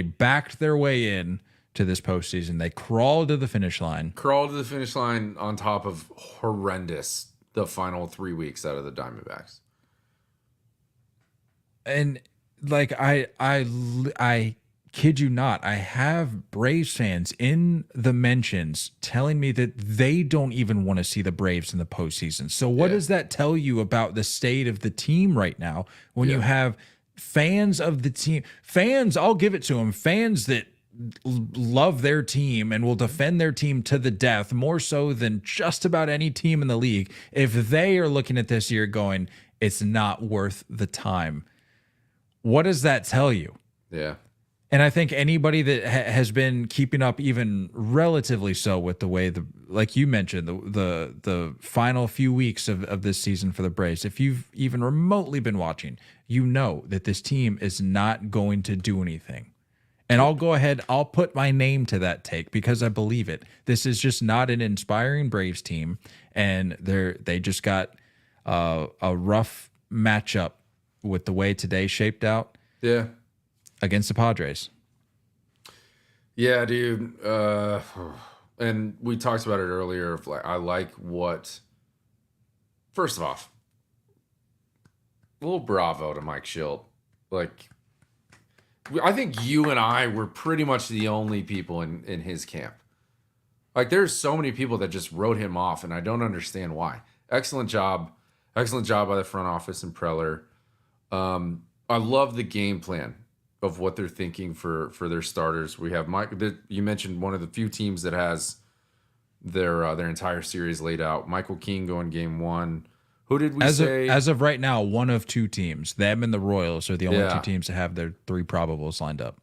backed their way in to this postseason. They crawled to the finish line. Crawled to the finish line on top of horrendous the final 3 weeks out of the Diamondbacks. And like I kid you not, I have Braves fans in the mentions telling me that they don't even want to see the Braves in the postseason. So what does that tell you about the state of the team right now when you have fans of the team, I'll give it to them, fans that love their team and will defend their team to the death more so than just about any team in the league. If they are looking at this year going, it's not worth the time. What does that tell you? Yeah. And I think anybody that has been keeping up even relatively so with the way like you mentioned, the final few weeks of this season for the Braves, if you've even remotely been watching, you know that this team is not going to do anything. And I'll go ahead, I'll put my name to that take because I believe it. This is just not an inspiring Braves team, and they just got a rough matchup with the way today shaped out. Yeah. Against the Padres. Yeah, dude. And we talked about it earlier. Of like, I like what. First off, a little bravo to Mike Schilt. Like, I think you and I were pretty much the only people in his camp. Like, there's so many people that just wrote him off, and I don't understand why. Excellent job by the front office and Preller. I love the game plan of what they're thinking for their starters. We have Mike. You mentioned one of the few teams that has their entire series laid out. Michael King going game one. Who did we say? As of right now, one of two teams. Them and the Royals are the only two teams to have their three probables lined up.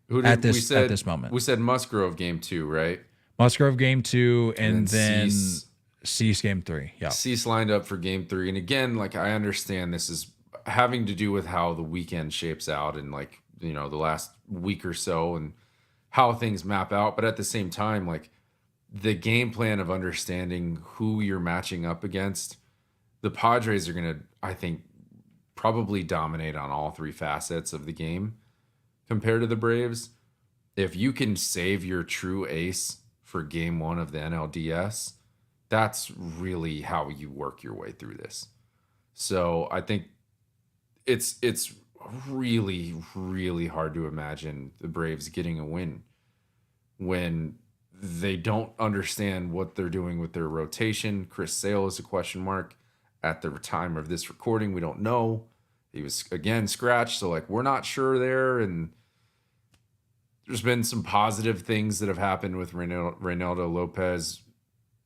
Who did at this moment? We said Musgrove game 2, right? Musgrove game 2, and then Cease game 3. Yeah, Cease lined up for game 3. And again, like, I understand this is having to do with how the weekend shapes out and, like, you know, the last week or so and how things map out. But at the same time, like, the game plan of understanding who you're matching up against, the Padres are going to, I think, probably dominate on all three facets of the game compared to the Braves. If you can save your true ace for game 1 of the NLDS, that's really how you work your way through this. So I think it's really, really hard to imagine the Braves getting a win when they don't understand what they're doing with their rotation. Chris Sale is a question mark at the time of this recording. We don't know. He was, again, scratched, so, like, we're not sure there. And there's been some positive things that have happened with Reynaldo Lopez.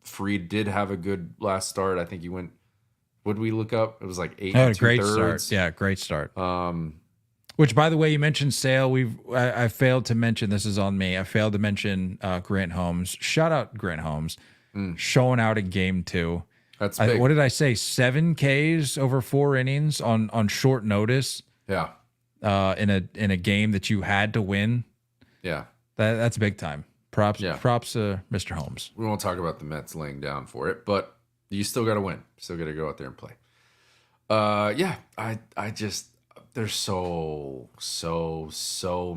Fried did have a good last start. I think he went, what did we look up? It was like 8 2/3. Great start. Yeah, great start. Which, by the way, you mentioned Sale. I failed to mention, this is on me. I failed to mention Grant Holmes. Shout out Grant Holmes. Showing out in game 2. That's big. What did I say? 7 Ks over 4 innings on short notice. Yeah. In a game that you had to win. Yeah. That's big time. Props Mr. Holmes. We won't talk about the Mets laying down for it, but you still got to win. Still got to go out there and play. I just, there's so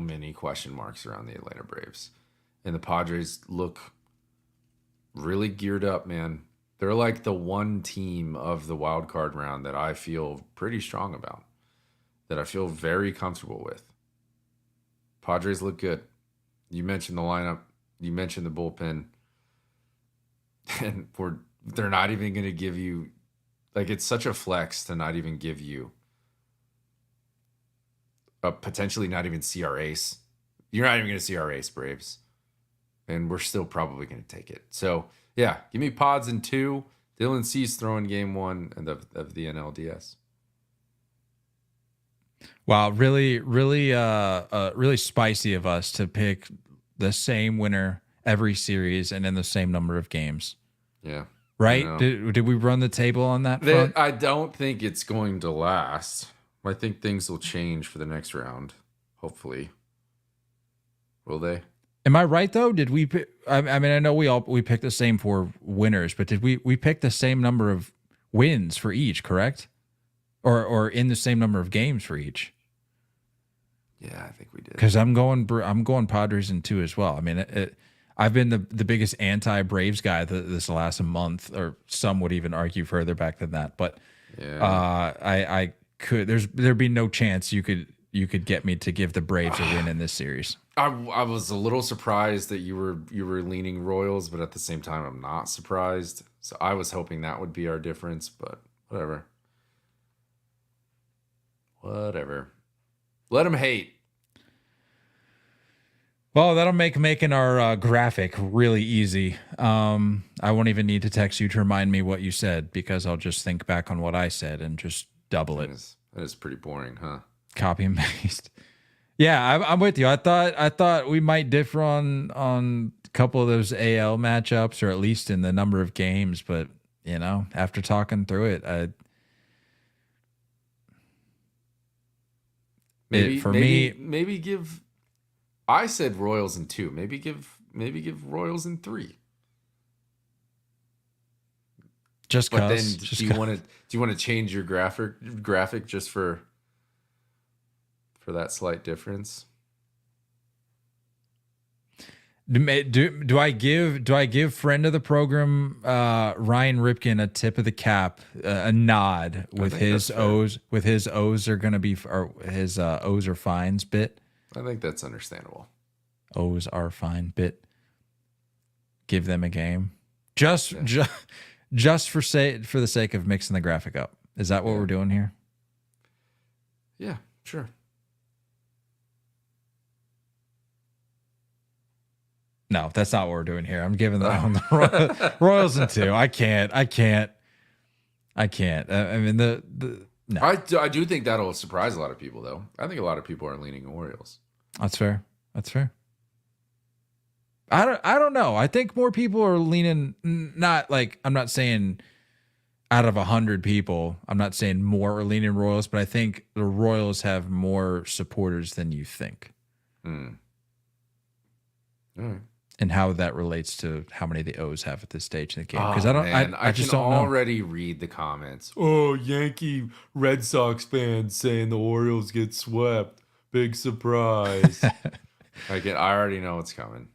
many question marks around the Atlanta Braves. And the Padres look really geared up, man. They're like the one team of the wild card round that I feel pretty strong about, that I feel very comfortable with. Padres look good. You mentioned the lineup. You mentioned the bullpen. And they're not even going to give you, like, it's such a flex to not even give you potentially not even see our ace. You're not even going to see our ace, Braves. And we're still probably going to take it. So, yeah, give me Pods in 2. Dylan Cease throwing game 1 of the NLDS. Wow, really, really, really spicy of us to pick the same winner every series and in the same number of games. Yeah. Right? Did we run the table on that front? I don't think it's going to last. I think things will change for the next round. Hopefully. Will they? Am I right though? Did we pick, I mean, I know we picked the same 4 winners, but did we pick the same number of wins for each, correct? Or in the same number of games for each? Yeah, I think we did. Because I'm going Padres in 2 as well. I mean, I've been the biggest anti-Braves guy this last month, or some would even argue further back than that. But yeah. I could there'd be no chance you could get me to give the Braves a win in this series. I was a little surprised that you were leaning Royals, but at the same time, I'm not surprised. So I was hoping that would be our difference, but whatever. Whatever. Let them hate. Well, that'll make making our graphic really easy. I won't even need to text you to remind me what you said, because I'll just think back on what I said and just double it. That is pretty boring, huh? Copy and paste. Yeah, I'm with you. I thought we might differ on a couple of those AL matchups, or at least in the number of games. But after talking through it, maybe give. I said Royals in 2. Maybe give Royals in 3. Just but cause. Then do you want to change your graphic just for that slight difference? Do I give friend of the program Ryan Ripken a tip of the cap, a nod with his O's? With his O's are going to be, or his O's are fines bit. I think that's understandable. O's are fine bit. Give them a game, just for the sake of mixing the graphic up. Is that what we're doing here? Yeah, sure. No, that's not what we're doing here. I'm giving the Royals in 2. I can't. I mean no. I do think that'll surprise a lot of people, though. I think a lot of people are leaning Orioles. That's fair. I don't know. I think more people are leaning, not like, I'm not saying out of 100 people, I'm not saying more are leaning Royals, but I think the Royals have more supporters than you think. All right. And how that relates to how many the O's have at this stage in the game. Because I just can don't know. already read the comments. Oh, Yankee Red Sox fans saying the Orioles get swept. Big surprise. I already know what's coming.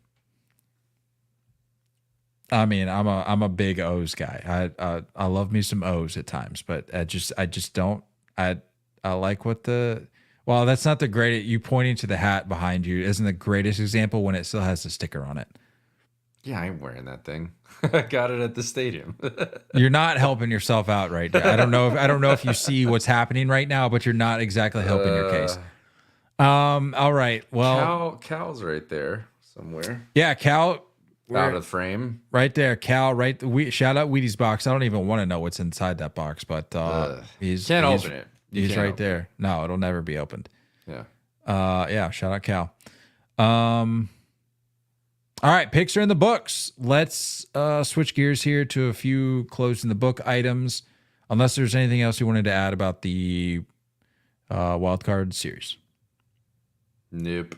I mean, I'm a big O's guy. I love me some O's at times, but I just don't. I like what the. Well, that's not the greatest. You pointing to the hat behind you isn't the greatest example when it still has the sticker on it. Yeah, I'm wearing that thing. I got it at the stadium. You're not helping yourself out right now. I don't know if you see what's happening right now, but you're not exactly helping your case. All right. Well, Cal's right there somewhere. Yeah, Cal. Out of frame. Right there, Cal. Right. Shout out Wheaties box. I don't even want to know what's inside that box, but he's open it. He's right there. No, it'll never be opened. Yeah. Yeah. Shout out Cal. All right, picks are in the books. Let's switch gears here to a few closing the book items. Unless there's anything else you wanted to add about the wild card series. Nope.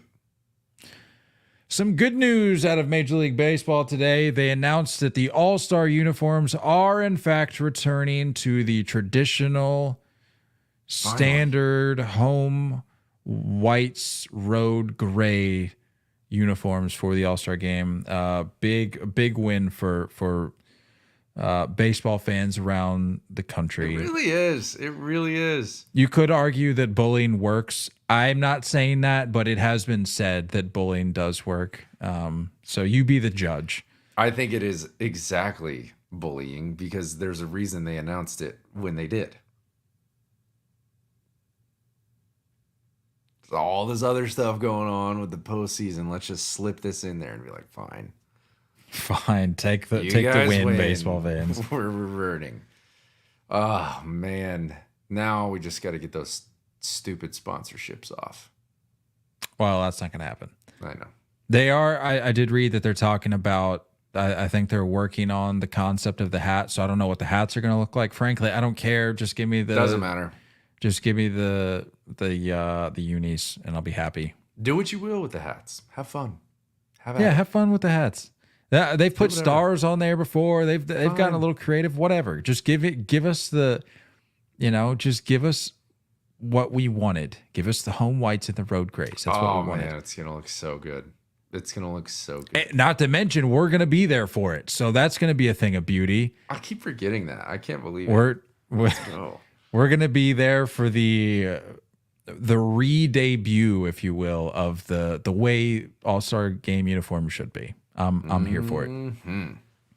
Some good news out of Major League Baseball today. They announced that the All-Star uniforms are in fact returning to the traditional standard home whites road gray uniforms for the All-Star game. Big win for baseball fans around the country. It really is. You could argue that bullying works. I'm not saying that, but it has been said that bullying does work. So you be the judge. I think it is exactly bullying because there's a reason they announced it when they did. All this other stuff going on with the postseason. Let's just slip this in there and be like, fine. Fine, take the You take the guys win, baseball fans. We're reverting. Oh man, now we just got to get those stupid sponsorships off. Well, that's not going to happen. I know. They are. I did read that they're talking about. I think they're working on the concept of the hat. So I don't know what the hats are going to look like. Frankly, I don't care. Just give me the. Doesn't matter. Just give me the unis, and I'll be happy. Do what you will with the hats. Have fun. Have fun with the hats. They've put whatever. stars on there before. They've gotten a little creative. Whatever. Just give us the, just give us what we wanted. Give us the home whites and the road grays. That's what we wanted. Man, it's gonna look so good. It's gonna look so good. Not to mention, we're gonna be there for it, so that's gonna be a thing of beauty. I keep forgetting that. I can't believe We're Oh. we're gonna be there for the re-debut, if you will, of the way All-Star Game uniforms should be. I'm here for it. Mm-hmm.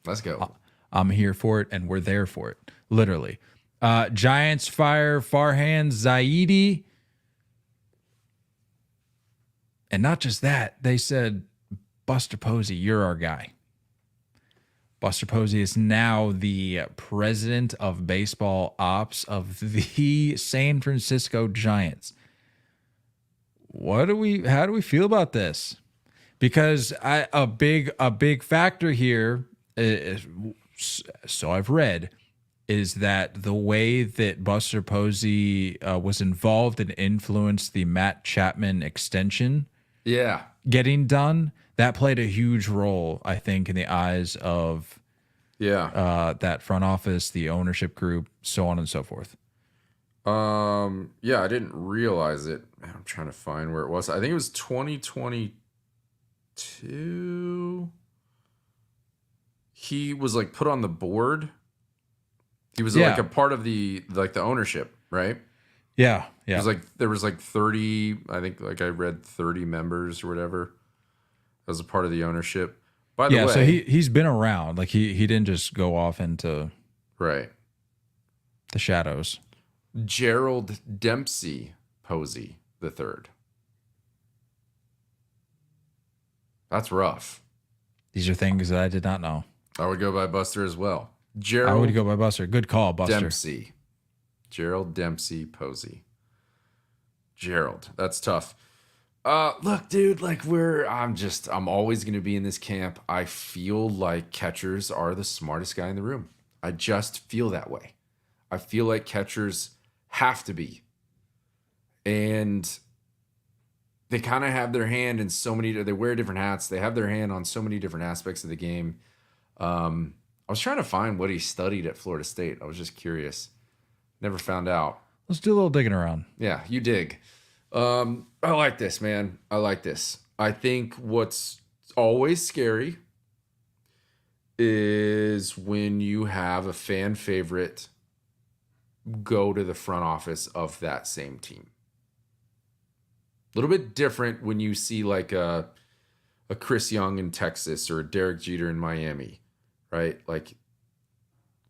Let's go. I'm here for it, and we're there for it, literally. Giants fire Farhan Zaidi. And not just that, they said, Buster Posey, you're our guy. Buster Posey is now the president of baseball ops of the San Francisco Giants. How do we feel about this? Because a big factor here is, so I've read, is that the way that Buster Posey was involved and influenced the Matt Chapman extension getting done, that played a huge role, I think, in the eyes of that front office, the ownership group, so on and so forth. I didn't realize it. I'm trying to find where it was. I think it was 2022. He was like put on the board. He was like a part of the ownership, right? Yeah. It was like there was like 30, I think like I read 30 members or whatever as a part of the ownership. By the way, so he's been around. Like he didn't just go off into the shadows. Gerald Dempsey Posey the third. That's rough. These are things that I did not know. I would go by Buster as well. I would go by Buster. Good call, Buster. Dempsey. Gerald Dempsey Posey. Gerald. That's tough. Look, dude, like I'm always going to be in this camp. I feel like catchers are the smartest guy in the room. I just feel that way. I feel like catchers have to be. And they kind of have their hand in so many, they wear different hats. They have their hand on so many different aspects of the game. I was trying to find what he studied at Florida State. I was just curious. Never found out. Let's do a little digging around. Yeah, you dig. I like this, man. I like this. I think what's always scary is when you have a fan favorite go to the front office of that same team. A little bit different when you see like a Chris Young in Texas or a Derek Jeter in Miami, right? Like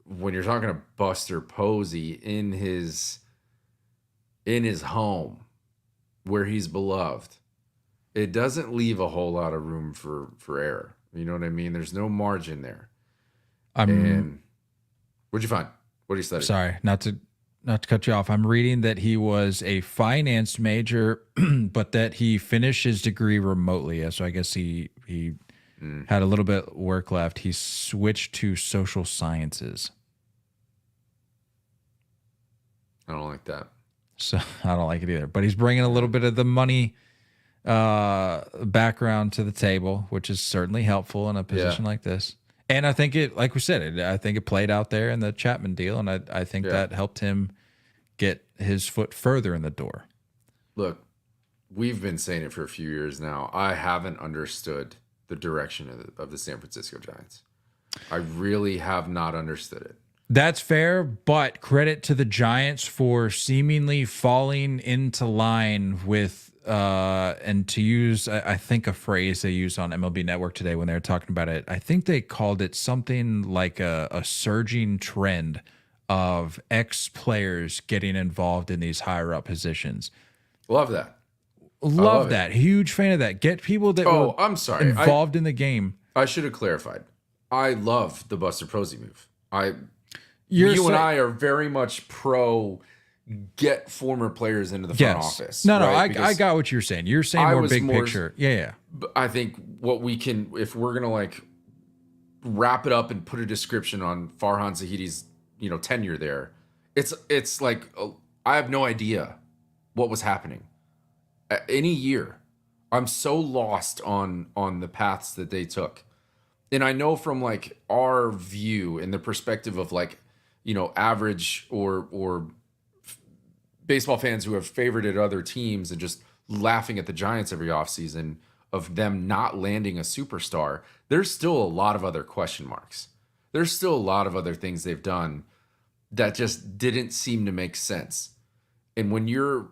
when you're talking to Buster Posey in his home where he's beloved, it doesn't leave a whole lot of room for error. You know what I mean? There's no margin there. And what'd you find? What did you study? Sorry, not to cut you off. I'm reading that he was a finance major, but that he finished his degree remotely. So I guess he had a little bit work left. He switched to social sciences. I don't like that. So I don't like it either. But he's bringing a little bit of the money background to the table, which is certainly helpful in a position like this. And I think it, like we said, I think it played out there in the Chapman deal, and I think that helped him get his foot further in the door. Look, we've been saying it for a few years now. I haven't understood the direction of the San Francisco Giants. I really have not understood it. That's fair, but credit to the Giants for seemingly falling into line with, and to use, I think, a phrase they used on MLB Network today when they were talking about it. I think they called it something like a surging trend of ex-players getting involved in these higher up positions. Love that. Love that. Huge fan of that. Get people that were I'm sorry. involved in the game. I should have clarified. I love the Buster Posey move. You're you and say- I are very much pro get former players into the front office. No, right? I got what you're saying. You're saying I more was big more- picture. Yeah. I think what we can, if we're gonna like wrap it up and put a description on Farhan Zahidi's, tenure there, it's like I have no idea what was happening. Any year, I'm so lost on the paths that they took, and I know from like our view and the perspective of like, average or baseball fans who have favorited other teams and just laughing at the Giants every offseason of them not landing a superstar, there's still a lot of other question marks. There's still a lot of other things they've done that just didn't seem to make sense. And when your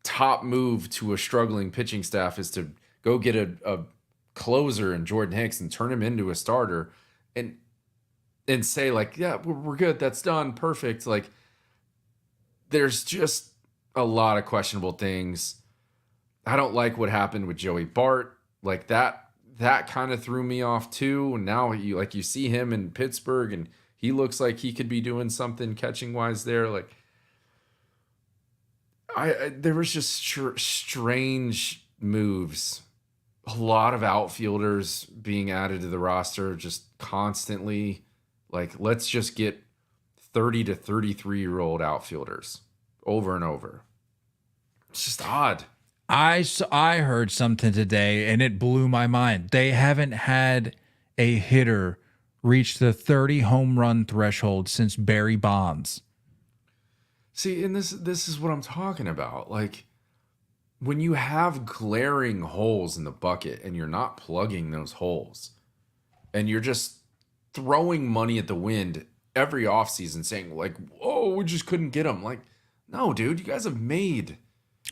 top move to a struggling pitching staff is to go get a closer in Jordan Hicks and turn him into a starter and say like, yeah, we're good, that's done, perfect. Like, there's just a lot of questionable things. I don't like what happened with Joey Bart. Like that kind of threw me off too. And now you see him in Pittsburgh and he looks like he could be doing something catching wise there. Like there was just strange moves. A lot of outfielders being added to the roster just constantly. Like, let's just get 30 to 33-year-old outfielders over and over. It's just odd. I heard something today and it blew my mind. They haven't had a hitter reach the 30 home run threshold since Barry Bonds. See, and this is what I'm talking about. Like, when you have glaring holes in the bucket and you're not plugging those holes and you're just throwing money at the wind every offseason saying like, oh, we just couldn't get them. Like, no, dude, you guys have made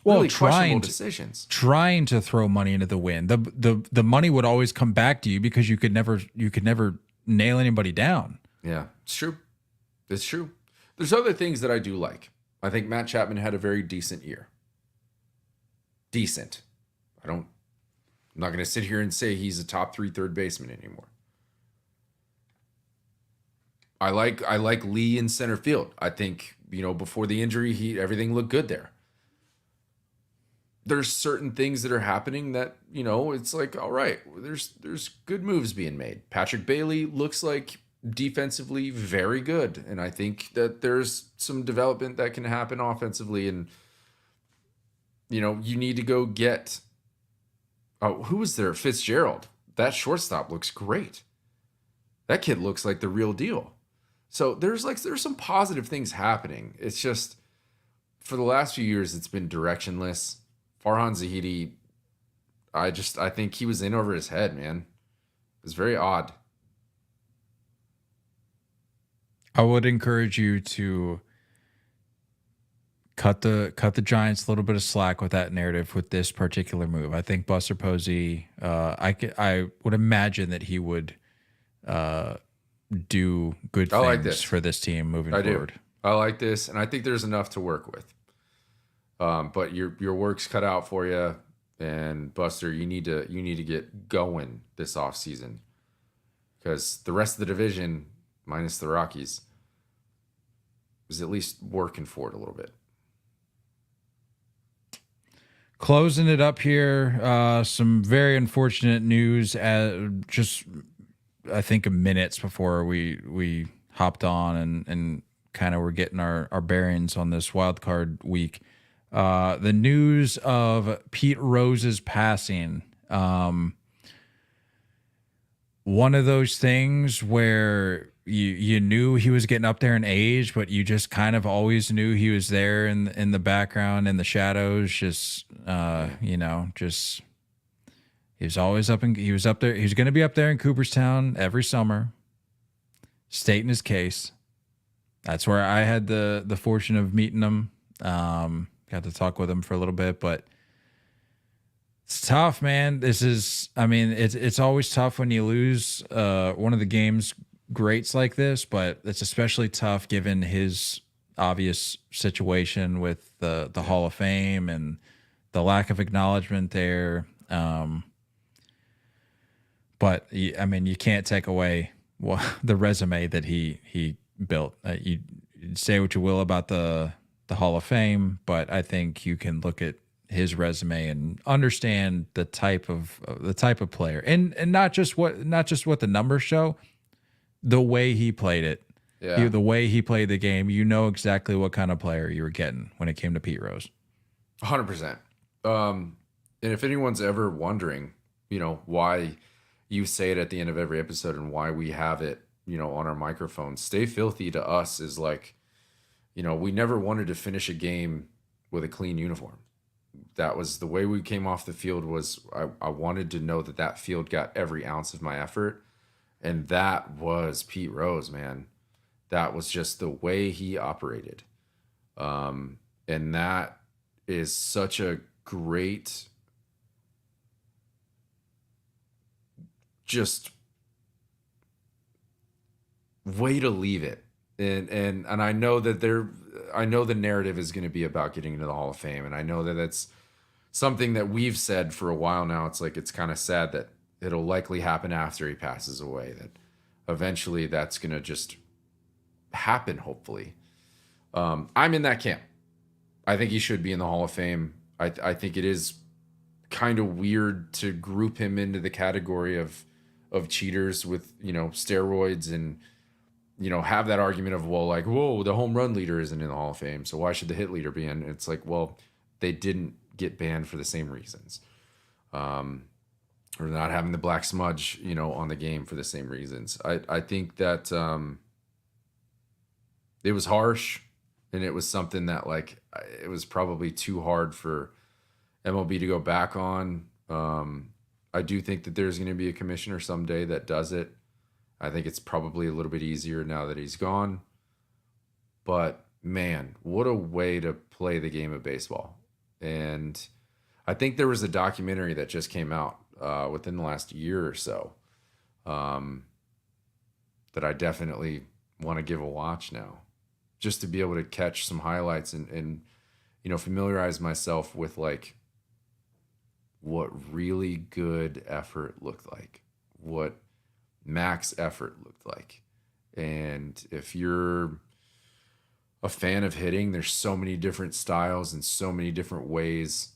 really questionable decisions. Trying to throw money into the wind. The money would always come back to you because you could never nail anybody down. Yeah, it's true. It's true. There's other things that I do like. I think Matt Chapman had a very decent year. Decent. I'm not going to sit here and say he's a top 3 third baseman anymore. I like Lee in center field. I think, before the injury, everything looked good there. There's certain things that are happening that, it's like, all right, there's good moves being made. Patrick Bailey looks like defensively very good. And I think that there's some development that can happen offensively. And, you need to go get, who was there? Fitzgerald. That shortstop looks great. That kid looks like the real deal. So there's some positive things happening. It's just, for the last few years, it's been directionless. Farhan Zahidi, I think he was in over his head, man. It was very odd. I would encourage you to cut the Giants a little bit of slack with that narrative with this particular move. I think Buster Posey, I would imagine that he would do good things for this team moving forward. I like this, and I think there's enough to work with. But your work's cut out for you, and Buster, you need to get going this offseason, because the rest of the division, minus the Rockies, is at least working for it a little bit. Closing it up here, some very unfortunate news. Just I think minutes before we hopped on and kind of were getting our bearings on this wild card week. The news of Pete Rose's passing. One of those things where you knew he was getting up there in age, but you just kind of always knew he was there in the background, in the shadows. Just just he was always up he was up there. He was going to be up there in Cooperstown every summer, stating his case. That's where I had the fortune of meeting him. Got to talk with him for a little bit, but it's tough, man. It's always tough when you lose one of the game's greats like this, but it's especially tough given his obvious situation with the Hall of Fame and the lack of acknowledgement there. But but I mean, you can't take away the resume that he built. You say what you will about the Hall of Fame, but I think you can look at his resume and understand the type of player, and not just what the numbers show, the way he played it. Yeah. The way he played the game, you know exactly what kind of player you were getting when it came to Pete Rose. 100%. And if anyone's ever wondering, why you say it at the end of every episode and why we have it, on our microphones, Stay Filthy to us is like, we never wanted to finish a game with a clean uniform. That was the way we came off the field. Was I wanted to know that field got every ounce of my effort. And that was Pete Rose, man. That was just the way he operated. And that is such a great just way to leave it. And I know that I know the narrative is going to be about getting into the Hall of Fame. And I know that it's something that we've said for a while now. It's like, it's kind of sad that it'll likely happen after he passes away, that eventually that's going to just happen, hopefully. I'm in that camp. I think he should be in the Hall of Fame. I think it is kind of weird to group him into the category of cheaters with, steroids and, have that argument of, well, like, whoa, the home run leader isn't in the Hall of Fame, so why should the hit leader be in? It's like, well, they didn't get banned for the same reasons. Or not having the black smudge, on the game for the same reasons. I think that it was harsh, and it was something that, like, it was probably too hard for MLB to go back on. I do think that there's going to be a commissioner someday that does it. I think it's probably a little bit easier now that he's gone. But, man, what a way to play the game of baseball. And I think there was a documentary that just came out within the last year or so that I definitely want to give a watch now, just to be able to catch some highlights and familiarize myself with, like, what really good effort looked like, what max effort looked like. And if you're a fan of hitting, there's so many different styles and so many different ways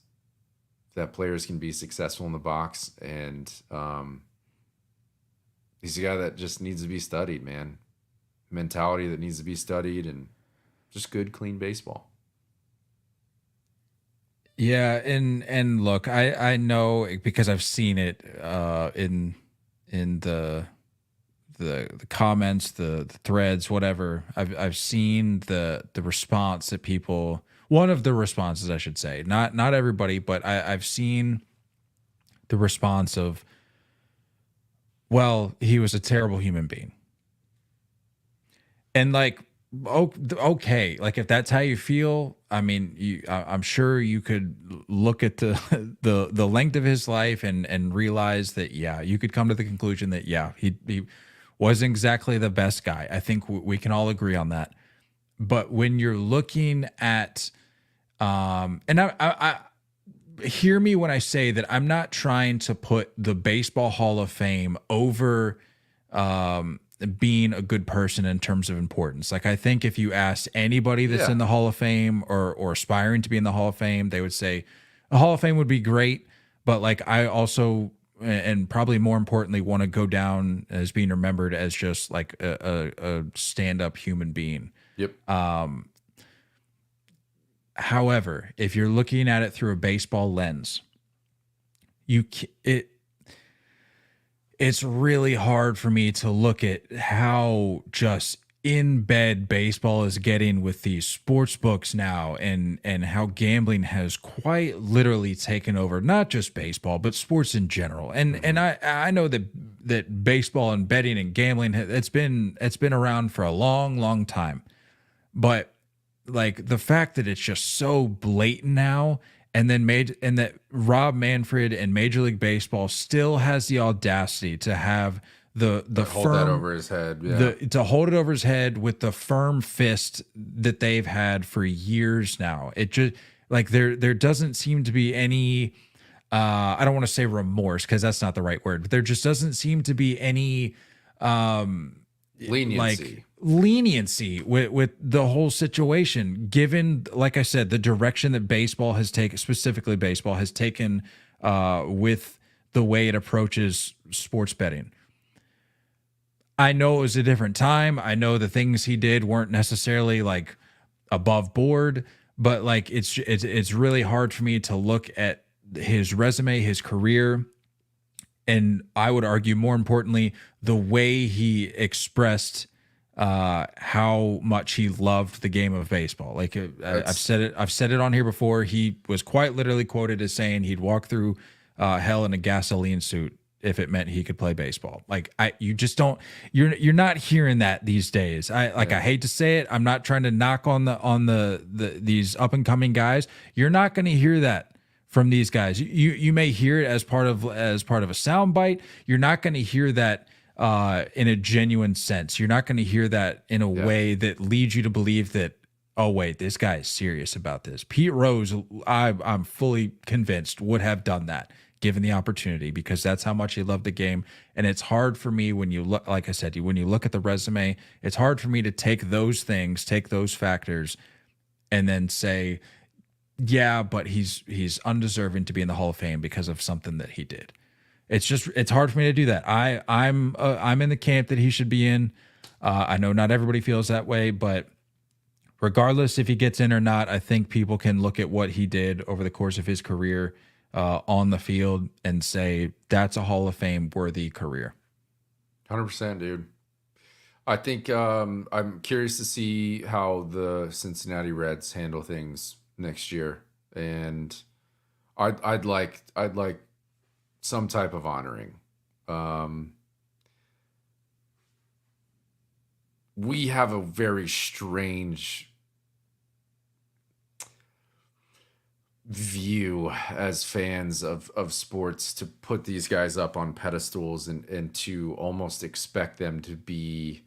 that players can be successful in the box. And he's a guy that just needs to be studied, man. Mentality that needs to be studied, and just good, clean baseball. Yeah, and look, I know, because I've seen it in the comments, the threads, whatever. I've seen the response that people. One of the responses, I should say, not everybody, but I've seen the response of, well, he was a terrible human being. And, like, okay, like, if that's how you feel, I mean, I'm sure you could look at the length of his life and realize that, yeah, you could come to the conclusion that, yeah, he wasn't exactly the best guy. I think we can all agree on that. But when you're looking at, and I hear me when I say that I'm not trying to put the Baseball Hall of Fame over being a good person in terms of importance. Like, I think if you asked anybody that's in the Hall of Fame or aspiring to be in the Hall of Fame, they would say a Hall of Fame would be great. But, like, I also, and probably more importantly, want to go down as being remembered as just like a stand-up human being. Yep. However, if you're looking at it through a baseball lens, it's really hard for me to look at how just in bed baseball is getting with these sports books now, and how gambling has quite literally taken over not just baseball but sports in general. And I know that baseball and betting and gambling, it's been around for a long time, but, like, the fact that it's just so blatant now, and that Rob Manfred and Major League Baseball still has the audacity to have the hold firm, that over his head, to hold it over his head with the firm fist that they've had for years now. It just, like, there doesn't seem to be any I don't want to say remorse because that's not the right word, but there just doesn't seem to be any Leniency. leniency with the whole situation, given, like I said, the direction that baseball has taken, specifically baseball has taken with the way it approaches sports betting. I know it was a different time. I know the things he did weren't necessarily like above board, but like it's really hard for me to look at his resume, his career, and I would argue more importantly, the way he expressed how much he loved the game of baseball. Like I've said it on here before. He was quite literally quoted as saying he'd walk through hell in a gasoline suit if it meant he could play baseball. Like you just don't, you're not hearing that these days. I hate to say it. I'm not trying to knock on these up and coming guys. You're not going to hear that from these guys. You may hear it as part of a soundbite. You're not going to hear that in a genuine sense. You're not going to hear that in a way that leads you to believe that, oh wait, this guy is serious about this. Pete Rose, I'm fully convinced, would have done that given the opportunity, because that's how much he loved the game. And it's hard for me when you look, like I said, when you look at the resume, it's hard for me to take those things, take those factors, and then say, yeah, but he's undeserving to be in the Hall of Fame because of something that he did. It's hard for me to do that. I'm in the camp that he should be in. I know not everybody feels that way, but regardless if he gets in or not, I think people can look at what he did over the course of his career on the field and say that's a Hall of Fame worthy career. 100%, dude. I think I'm curious to see how the Cincinnati Reds handle things next year, and I'd like some type of honoring. We have a very strange view as fans of sports to put these guys up on pedestals and to almost expect them to be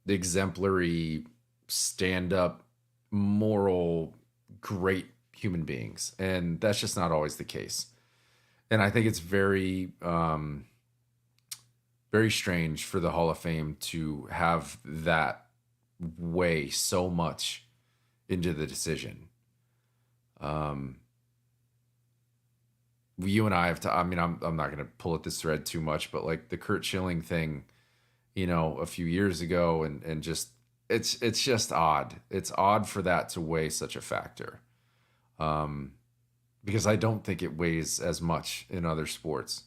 the exemplary, stand-up, moral, great human beings. And that's just not always the case. And I think it's very, very strange for the Hall of Fame to have that weigh so much into the decision. You and I have to, I mean, I'm not going to pull at this thread too much, but like the Curt Schilling thing, a few years ago, and just, it's just odd. It's odd for that to weigh such a factor. Because I don't think it weighs as much in other sports.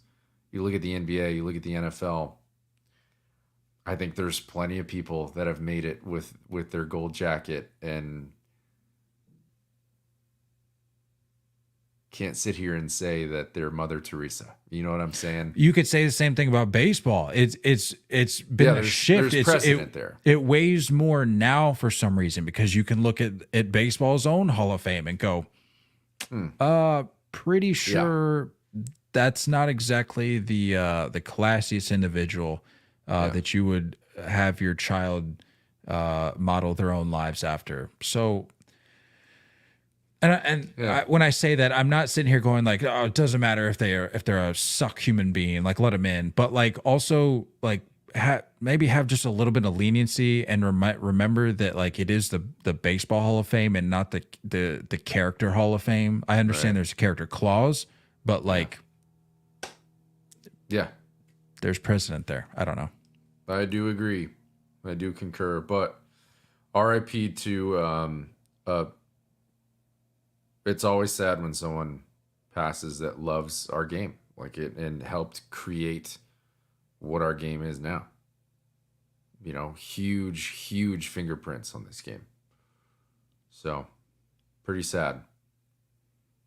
You look at the NBA, you look at the NFL. I think there's plenty of people that have made it with their gold jacket and can't sit here and say that they're Mother Teresa. You know what I'm saying? You could say the same thing about baseball. It's been a shift. There's precedent there. It weighs more now for some reason because you can look at baseball's own Hall of Fame and go, pretty sure that's not exactly the classiest individual that you would have your child model their own lives after. So, when I say that, I'm not sitting here going like, oh, it doesn't matter if they're a suck human being, like let them in, but like also like maybe have just a little bit of leniency and remember that like it is the Baseball Hall of Fame and not the Character Hall of Fame. I understand there's a character clause, but like, there's precedent there. I don't know. I do agree. I do concur, but RIP to it's always sad when someone passes that loves our game like it and helped create what our game is now. Huge fingerprints on this game. So, pretty sad.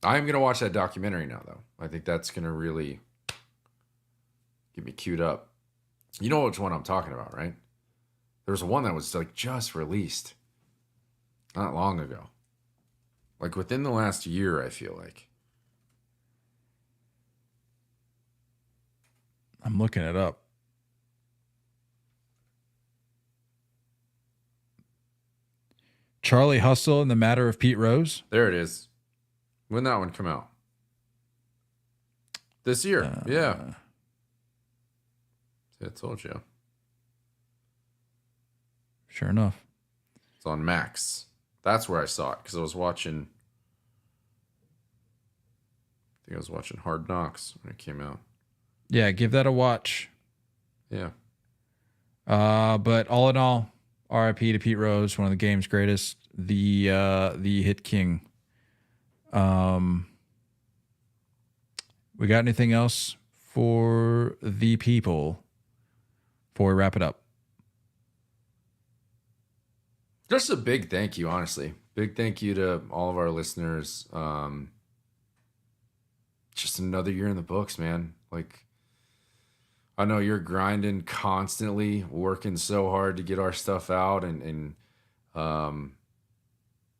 I'm going to watch that documentary now, though. I think that's going to really get me queued up. You know which one I'm talking about, right? There's one that was like just released not long ago. Like within the last year, I feel like. I'm looking it up. Charlie Hustle in the Matter of Pete Rose. There it is. When that one come out? this year. Yeah. I told you. Sure enough. It's on Max. That's where I saw it because I was watching. I think I was watching Hard Knocks when it came out. Yeah, give that a watch. Yeah. But all in all, RIP to Pete Rose, one of the game's greatest, the hit king. We got anything else for the people before we wrap it up? Just a big thank you, honestly. Big thank you to all of our listeners. Just another year in the books, man. Like, I know you're grinding constantly, working so hard to get our stuff out, and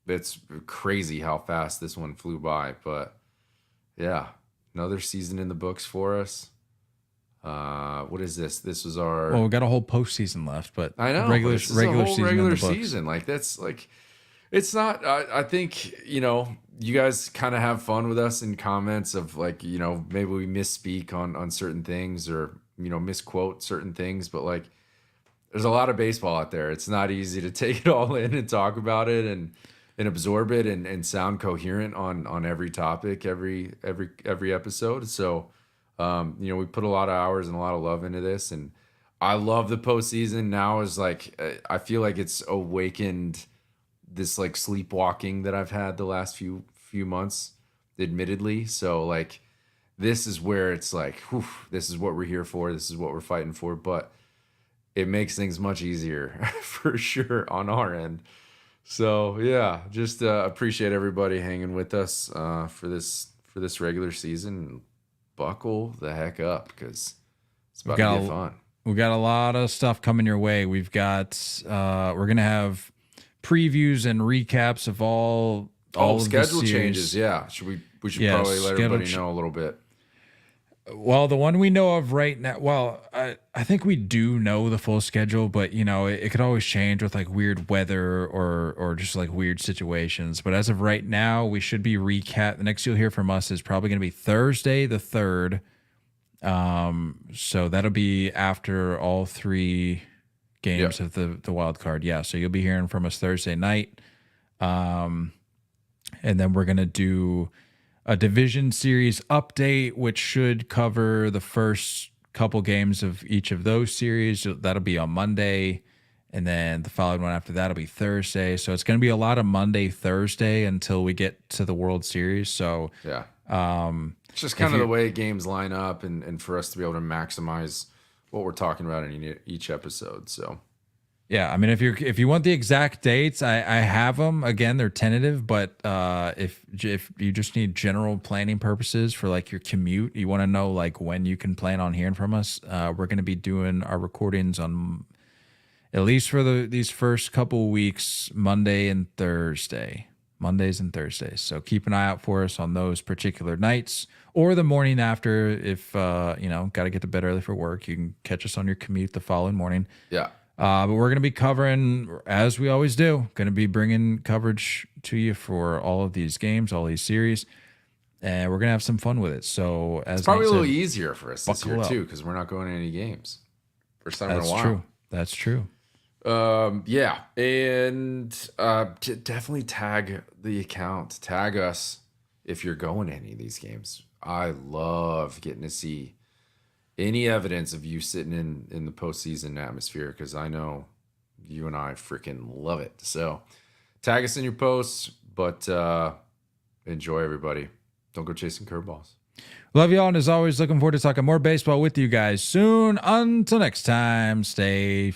it's crazy how fast this one flew by. But yeah, another season in the books for us. What is this? This was our. Well, we got a whole postseason left, but I know regular this is a whole season regular in the books. season. Like that's like, it's not. I think you guys kind of have fun with us in comments of like maybe we misspeak on certain things or misquote certain things, but like there's a lot of baseball out there. It's not easy to take it all in and talk about it and absorb it and sound coherent on every topic every episode. So. We put a lot of hours and a lot of love into this, and I love the postseason. Now is like I feel like it's awakened this like sleepwalking that I've had the last few months, admittedly. So like this is where it's like, whew, this is what we're here for. This is what we're fighting for. But it makes things much easier for sure on our end. So yeah, just appreciate everybody hanging with us for this regular season. Buckle the heck up because it's about to get fun. We got a lot of stuff coming your way. We've got we're gonna have previews and recaps of all of schedule the series. Changes. Yeah, we should probably let everybody know a little bit. Well, the one we know of right now, well, I think we do know the full schedule, but it could always change with like weird weather or just like weird situations. But as of right now, we should be recap. The next you'll hear from us is probably going to be Thursday the 3rd. So that'll be after all 3 games of the wild card. Yeah, so you'll be hearing from us Thursday night. And then we're going to do a division series update, which should cover the first couple games of each of those series. That'll be on Monday, and then the following one after that will be Thursday. So it's going to be a lot of Monday, Thursday until we get to the World Series. So yeah, it's just kind of the way games line up, and for us to be able to maximize what we're talking about in each episode. So. Yeah, I mean, if you want the exact dates, I have them. Again, they're tentative, but if you just need general planning purposes for like your commute, you want to know like when you can plan on hearing from us. We're going to be doing our recordings on at least for these first couple weeks, Mondays and Thursdays. So keep an eye out for us on those particular nights or the morning after. If got to get to bed early for work, you can catch us on your commute the following morning. Yeah. But we're going to be covering, as we always do, going to be bringing coverage to you for all of these games, all these series, and we're going to have some fun with it. So as it's probably Nate a little said, easier for us this year too, because we're not going to any games. First time in a while. That's true. Yeah, and definitely tag the account. Tag us if you're going to any of these games. I love getting to see any evidence of you sitting in the postseason atmosphere, because I know you and I freaking love it. So tag us in your posts, but enjoy, everybody. Don't go chasing curveballs. Love y'all, and as always, looking forward to talking more baseball with you guys soon. Until next time, stay